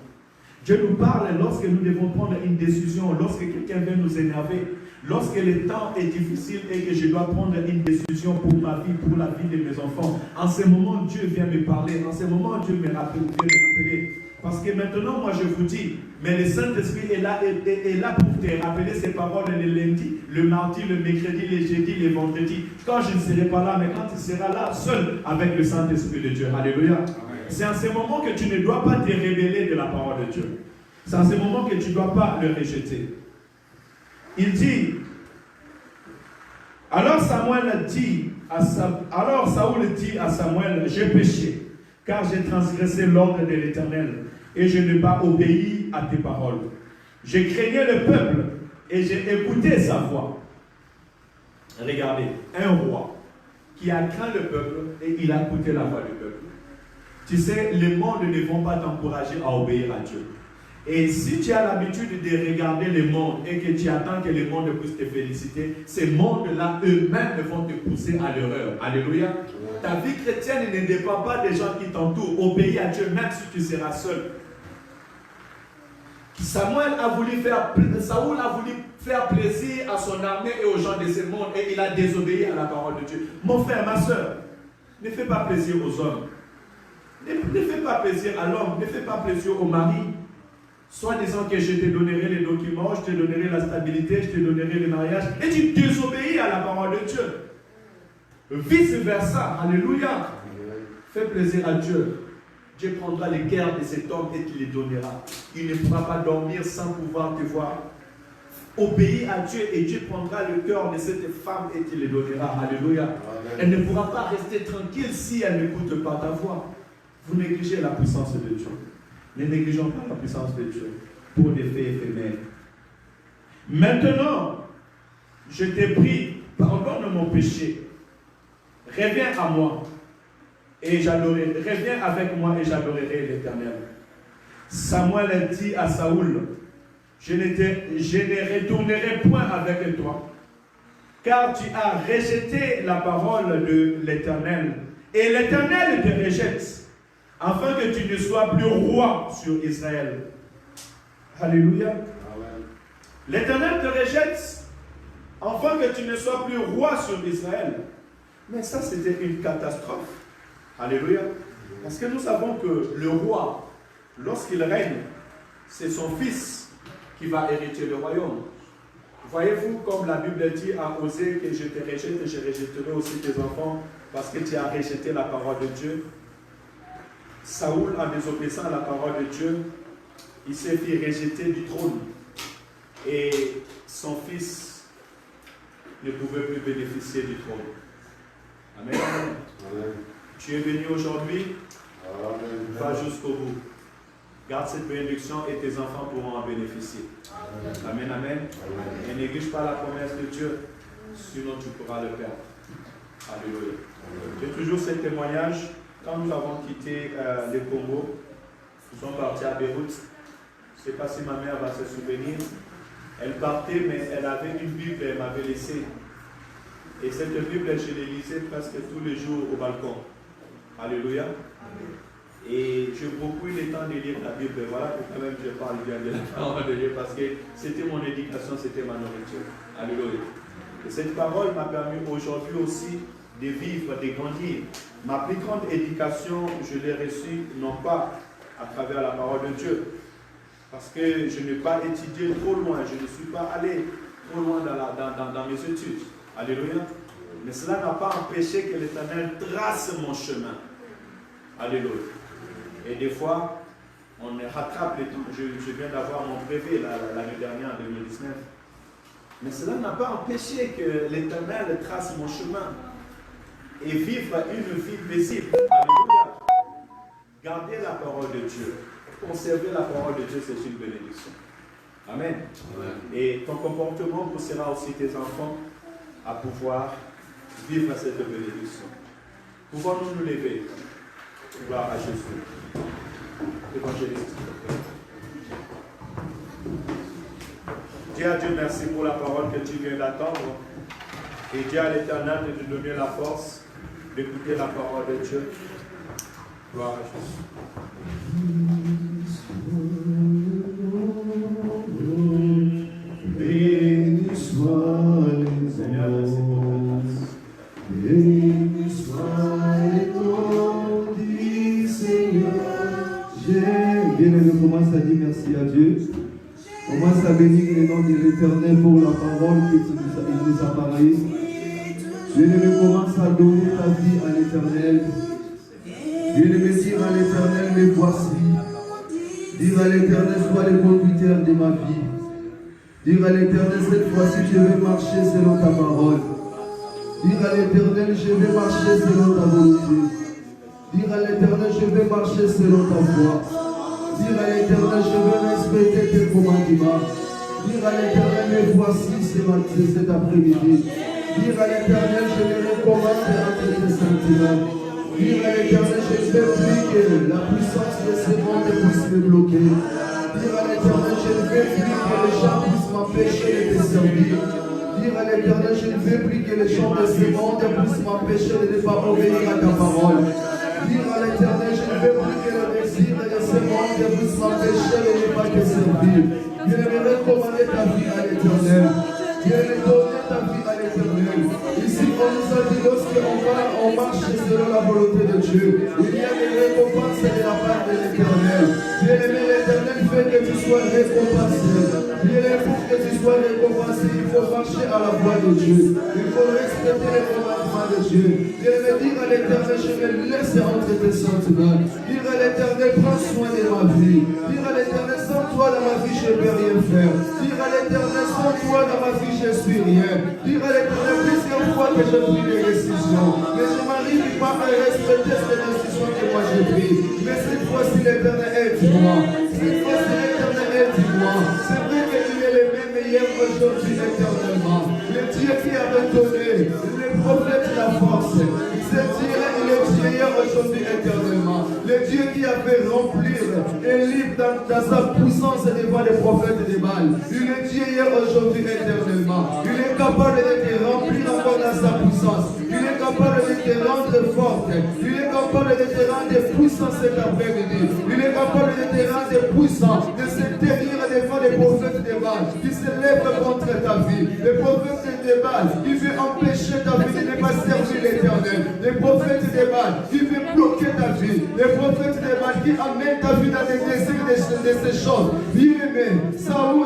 Dieu nous parle lorsque nous devons prendre une décision, lorsque quelqu'un vient nous énerver, lorsque le temps est difficile et que je dois prendre une décision pour ma vie, pour la vie de mes enfants. En ce moment, Dieu vient me parler. En ce moment, Dieu me rappelle, vient me rappeler. Parce que maintenant, moi, je vous dis, mais le Saint-Esprit est là pour te rappeler ces paroles le lundi, le mardi, le mercredi, le jeudi, le vendredi. Quand je ne serai pas là, mais quand tu seras là, seul avec le Saint-Esprit de Dieu. Alléluia. C'est en ce moment que tu ne dois pas te révéler de la parole de Dieu. C'est en ce moment que tu ne dois pas le rejeter. Il dit, alors Saoul dit à Samuel, j'ai péché, car j'ai transgressé l'ordre de l'Éternel, et je n'ai pas obéi à tes paroles. J'ai craigné le peuple, et j'ai écouté sa voix. Regardez, un roi qui a craint le peuple, et il a écouté la voix du peuple. Tu sais, les mondes ne vont pas t'encourager à obéir à Dieu. Et si tu as l'habitude de regarder les mondes et que tu attends que les mondes puissent te féliciter, ces mondes-là eux-mêmes vont te pousser à l'erreur. Alléluia. Ta vie chrétienne ne dépend pas des gens qui t'entourent. Obéis à Dieu même si tu seras seul. Saoul a voulu faire plaisir à son armée et aux gens de ce monde et il a désobéi à la parole de Dieu. Mon frère, ma soeur, ne fais pas plaisir aux hommes. Ne fais pas plaisir à l'homme, ne fais pas plaisir au mari. Soit disant que je te donnerai les documents, je te donnerai la stabilité, je te donnerai le mariage, et tu désobéis à la parole de Dieu. Vice versa, alléluia. Fais plaisir à Dieu. Dieu prendra les cœurs de cet homme et te les donnera. Il ne pourra pas dormir sans pouvoir te voir. Obéis à Dieu et Dieu prendra le cœur de cette femme et te les donnera. Alléluia. Amen. Elle ne pourra pas rester tranquille si elle n'écoute pas ta voix. Vous négligez la puissance de Dieu. Ne négligeons pas la puissance de Dieu pour des faits éphémères. Maintenant, je t'ai pris, pardonne mon péché. Reviens à moi et j'adorerai. Reviens avec moi et j'adorerai l'Éternel. Samuel dit à Saoul, je ne retournerai point avec toi, car tu as rejeté la parole de l'Éternel, et l'Éternel te rejette, afin que tu ne sois plus roi sur Israël. Alléluia. L'Éternel te rejette, afin que tu ne sois plus roi sur Israël. Mais ça, c'était une catastrophe. Alléluia. Parce que nous savons que le roi, lorsqu'il règne, c'est son fils qui va hériter le royaume. Voyez-vous, comme la Bible dit à Osée que je te rejette et je rejetterai aussi tes enfants parce que tu as rejeté la parole de Dieu. Saoul, en désobéissant à la parole de Dieu, il s'est fait rejeter du trône. Et son fils ne pouvait plus bénéficier du trône. Amen. Amen. Tu es venu aujourd'hui, va jusqu'au bout. Garde cette bénédiction et tes enfants pourront en bénéficier. Amen, amen. Et néglige pas la promesse de Dieu, sinon tu pourras le perdre. Alléluia. J'ai toujours ce témoignage. Quand nous avons quitté le Congo, nous sommes partis à Beyrouth. Je ne sais pas si ma mère va se souvenir. Elle partait, mais elle avait une Bible qu'elle m'avait laissée. Et cette Bible, je l'ai lisais presque tous les jours au balcon. Alléluia. Et j'ai beaucoup eu le temps de lire la Bible. Voilà pourquoi même je parle bien de la parole de Dieu, parce que c'était mon éducation, c'était ma nourriture. Alléluia. Et cette parole m'a permis aujourd'hui aussi de vivre, de grandir. Ma plus grande éducation, je l'ai reçue non pas à travers la parole de Dieu, parce que je n'ai pas étudié trop loin, je ne suis pas allé trop loin dans mes études. Alléluia. Mais cela n'a pas empêché que l'Éternel trace mon chemin. Alléluia. Et des fois, on rattrape les temps. Je viens d'avoir mon brevet l'année dernière, en 2019. Mais cela n'a pas empêché que l'Éternel trace mon chemin et vivre une vie paisible. Alléluia. Garder la parole de Dieu. Conserver la parole de Dieu, c'est une bénédiction. Amen. Amen. Et ton comportement poussera aussi tes enfants à pouvoir vivre cette bénédiction. Pouvons-nous nous lever? Gloire à Jésus. Évangéliste. Dis à Dieu merci pour la parole que tu viens d'attendre. Et dis à l'Éternel de nous donner la force d'écouter la parole de Dieu. Gloire à Jésus. Béni soit le Seigneur, béni soit le nom du Seigneur. Bien-aimé, commence à dire merci à Dieu. Commence à bénir le nom de l'Éternel pour la parole qu'il nous a parlé. Bien-aimé, commence à donner ta vie à l'Éternel. Bien-aimé, dire à l'Éternel, me voici. Dire à l'Éternel, sois le conducteur de ma vie. Dire à l'Éternel, cette fois-ci, je vais marcher selon ta parole. Dire à l'Éternel, je vais marcher selon ta volonté. Dire à l'Éternel, je vais marcher selon ta voie. Dire à l'Éternel, je vais respecter tes commandements. Dire à l'Éternel, me voici cet après-midi. Dire à l'Éternel, je me recommande entre tes sentiments. Dire à l'Éternel, je ne veux plus que la puissance de ce monde puisse me bloquer. Dire à l'Éternel, je ne veux plus que les gens puissent m'empêcher de te servir. Dire à l'Éternel, je ne veux plus que les gens de ce monde puissent m'empêcher de ne pas obéir à ta parole. Dire à l'Éternel, je ne veux plus que le désir de ce monde puisse m'empêcher de ne pas te servir. Je vais recommander ta vie à l'Éternel. Je vais donner ta vie à l'Éternel. Ici, on nous a dit lorsqu'on marche selon la volonté de Dieu, il y a des récompenses sois récompensé. Bien-aimé, pour que tu sois récompensé, il faut marcher à la voie de Dieu. Il faut respecter les commandements de Dieu. Bien-aimé, dire à l'Éternel, je me laisse entrer tes sentiments. Dire à l'Éternel, prends soin de ma vie. Dire à l'Éternel, sans toi dans ma vie, je ne peux rien faire. Dire à l'Éternel, sans toi dans ma vie, je ne suis rien. Dire à l'Éternel, plusieurs fois que je prie des décisions. Mais je m'arrive pas à respecter ces décisions que moi j'ai prises. Mais cette fois-ci, l'Éternel aide-moi. Cette fois-ci, l'Éternel aide-moi. C'est vrai qu'il est le même hier, aujourd'hui, éternellement. Le Dieu qui a donné le prophète la force. C'est Dieu, il est Dieu hier, aujourd'hui, éternellement. Le Dieu qui a fait remplir un livre dans sa puissance devant les prophètes de Baal. Il est Dieu hier, aujourd'hui, éternellement. Il est capable de te remplir encore dans sa puissance. Il est capable de te rendre forte. Il est capable de te rendre puissant cet après-midi. Il est capable de te rendre puissant, de se tenir devant les prophètes de Baal qui se lèvent contre ta vie. Les prophètes de Baal qui veulent empêcher ta vie de ne pas servir l'Éternel. Les prophètes de Baal qui veulent bloquer ta vie. Les prophètes de Baal qui amènent ta vie dans des désirs de ces choses. Bien-aimé, Salomon,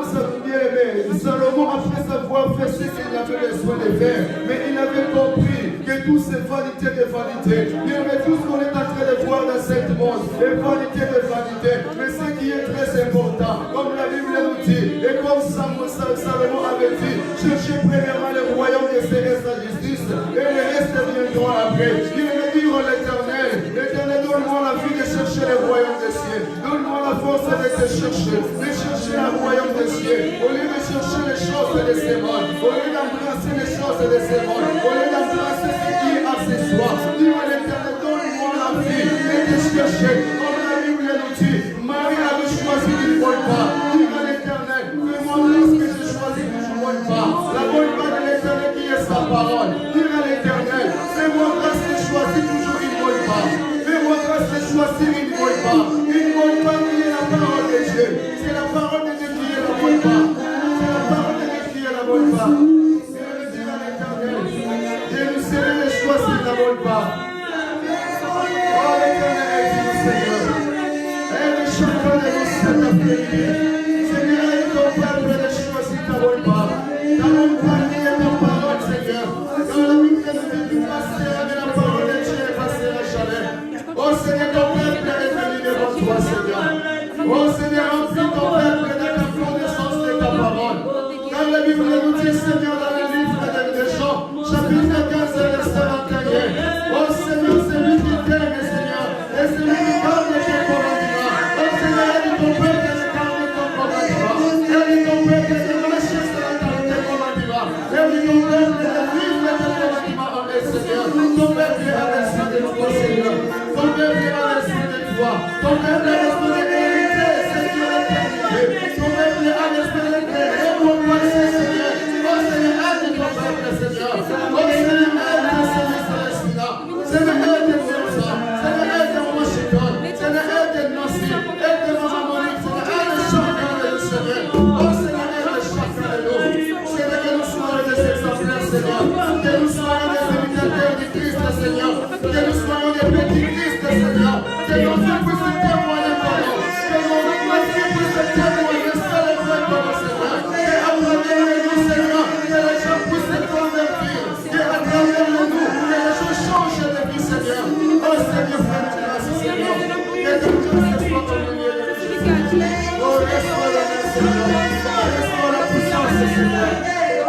après savoir fait ce qu'il avait besoin de faire, mais il avait compris que tout c'est vanité de vanité. Bien-aimé, tout ce qu'on est en train de voir dans cette monde est vanité de vanité. Mais ce qui est très important, comme la Bible nous dit, et comme Salomon avait dit, cherchez premièrement le royaume de sa justice, et le reste viendra après. Il veut dire à l'Éternel, l'Éternel, donne-moi la vie de chercher le royaume des cieux. Donne-moi la force de te chercher, de chercher le royaume des cieux. Au lieu de chercher les choses de ces mondes, au lieu d'embrasser les choses de ces mondes, au lieu d'embrasser ce qui est accessoire, dis à l'Éternel, donne-moi la vie de te chercher. Comme la Bible nous dit, Marie avait choisi du bon pas. Dis à l'Éternel, fais-moi grâce que j'ai choisi du bon pas. La bonne part de l'Éternel qui est sa parole. Dis à l'Éternel, fais-moi grâce de choisir toujours une bonne part. Fais-moi grâce de choisir une bonne part. Une bonne part qui est la parole de Dieu. C'est la parole de Dieu qui est la bonne part. C'est la parole de Dieu qui est la bonne part. C'est le dire à l'Éternel, Dieu nous serait de choisir la bonne part. Oh l'Éternel, aide-nous Seigneur. Aide chacun de nous cet après-midi. Seigneur, aide ton peuple de choisir ta bonne part. Ta bonne part qui est ta parole, Seigneur. Dans la Bible nous dit, tu passeras de la parole de Dieu et passera jamais. Oh Seigneur, ton peuple est venu devant toi, Seigneur. Oh Seigneur, remplis ton peuple de la connaissance de ta parole. Dans la Bible nous dit, Seigneur, dans le livre de Jean, chapitre 15, verset 21. Oh Seigneur, c'est lui qui t'aime, Seigneur. Et c'est lui qui garde ton commandement. Oh Seigneur, aide ton peuple de garder ton commandement. Aide ton peuple de marcher sur tes commandements. Aide ton peuple de vivre tes commandements en eux, Seigneur. Ton peuple est à l'esprit de toi, Seigneur. Ton peuple est à l'esprit de toi. Ton peuple est à l'esprit de vérité, Seigneur, l'éternité. Ton peuple est à l'esprit de récompenser, Seigneur. Oh Seigneur, aide ton peuple, Seigneur. Oh Seigneur, aide Seigneur Célestina. Seigneur, aide Moïsa. Seigneur, aide Washington. Seigneur, aide Nancy. Aide Maman Monique. Seigneur, aide chacun de nous, Seigneur. Oh Seigneur, aide chacun de nous. Seigneur, que nous soyons des exemplaires, Seigneur. Que nous soyons des imitateurs du Christ, Seigneur. Que nous soyons des petits Christ, Seigneur. Que nos vies puissent témoigner ton nom. Que nos vies puissent témoigner, célébrer ton nom, Seigneur. Que à travers nous, Seigneur, que les gens puissent se convertir. Que à travers nous, que les gens changent de vie, Seigneur. Oh Seigneur, fais-nous grâce, Seigneur. Que ton grâce soit au milieu de nous, Seigneur. Oh, restaure la main, Seigneur. Restaure la puissance, Seigneur.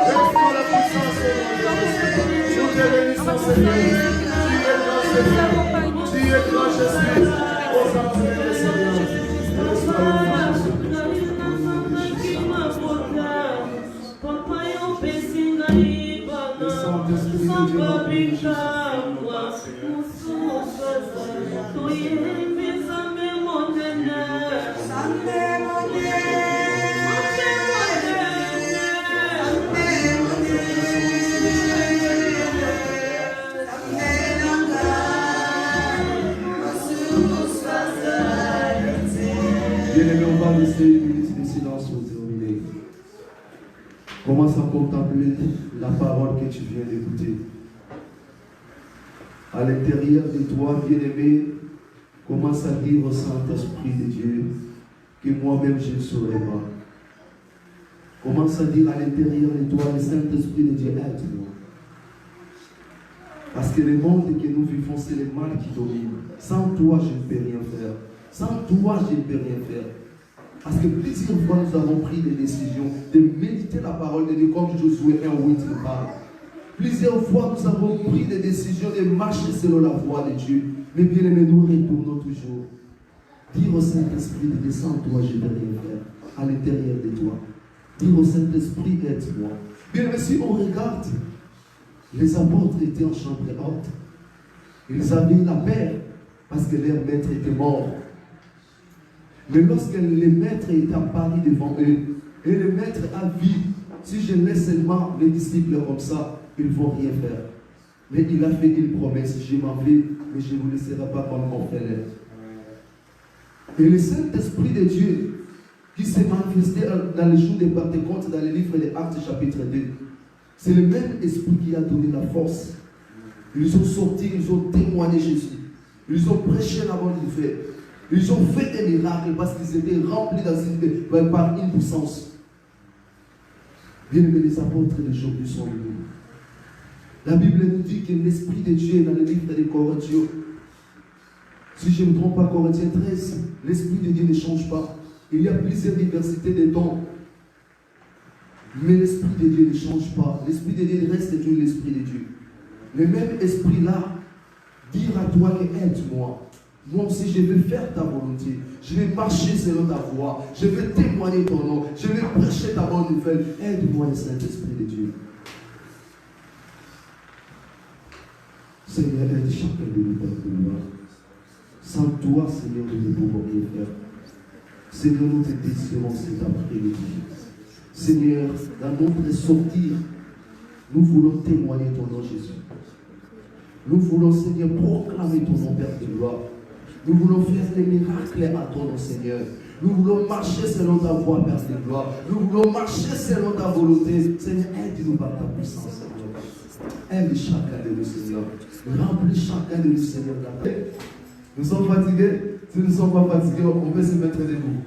Restaure la puissance, Seigneur. Nous te bénissons, Seigneur. Tu es grand, Seigneur. Tu es grand, Jésus. Aux enfants de Seigneur. Restaure la puissance. Le Saint-Esprit de Dieu. Bien-aimé, on va laisser une minute de silence pour terminer. Commence à contempler la parole que tu viens d'écouter. À l'intérieur de toi, bien-aimé, commence à dire au Saint-Esprit de Dieu que moi-même je ne saurais pas. Commence à dire à l'intérieur de toi, le Saint-Esprit de Dieu, aide-moi. Parce que le monde que nous vivons, c'est le mal qui domine. Sans toi, je ne peux rien faire. Sans toi, je ne peux rien faire. Parce que plusieurs fois, nous avons pris des décisions de méditer la parole de Dieu comme Josué 1:8 nous parle. Plusieurs fois, nous avons pris des décisions de marcher selon la voie de Dieu. Mais bien aimés, nous retournons toujours. Dire au Saint-Esprit de descendre, toi, je ne peux rien faire. À l'intérieur de toi. Dire au Saint-Esprit, aide-moi. Bien aimés, si on regarde, les apôtres étaient en chambre haute. Ils avaient la paix parce que leur maître était mort. Mais lorsque le maître est apparu devant eux, et le maître a vu, si je laisse seulement les disciples comme ça, ils ne vont rien faire. Mais il a fait une promesse, je m'en vais, mais je ne vous laisserai pas comme orphelin. Et le Saint-Esprit de Dieu, qui s'est manifesté dans les jours de Pentecôte, dans le livre des Actes chapitre 2, c'est le même esprit qui a donné la force. Ils ont sorti, ils ont témoigné Jésus. Ils ont prêché la bonne nouvelle. Ils ont fait des miracles parce qu'ils étaient remplis par une puissance. Bien aimés, les apôtres d'aujourd'hui sont venus. La Bible nous dit que l'Esprit de Dieu dans le livre des Corinthiens, si je ne me trompe pas, Corinthiens 13, l'Esprit de Dieu ne change pas. Il y a plusieurs diversités de dons. Mais l'Esprit de Dieu ne change pas. L'Esprit de Dieu reste toujours l'Esprit de Dieu. Le même Esprit-là, dire à toi que aide-moi. Moi aussi, je vais faire ta volonté. Je vais marcher selon ta voie. Je vais témoigner ton nom. Je vais prêcher ta bonne nouvelle. Aide-moi, le Saint-Esprit de Dieu. Seigneur, aide chacun de nous dans le gloire. Sans toi, Seigneur, nous ne pouvons rien faire. Seigneur, nous te désirons cet après-midi. Seigneur, dans notre sortir, nous voulons témoigner ton nom, Jésus. Nous voulons, Seigneur, proclamer ton nom, Père de gloire. Nous voulons faire des miracles à ton nom, Seigneur. Nous voulons marcher selon ta voie, Père de gloire. Nous voulons marcher selon ta volonté. Seigneur, aide-nous par ta puissance, Seigneur. Aide chacun de nous, Seigneur. Remplis chacun de nous, Seigneur. Nous sommes fatigués. Si nous ne sommes pas fatigués, on peut se mettre debout.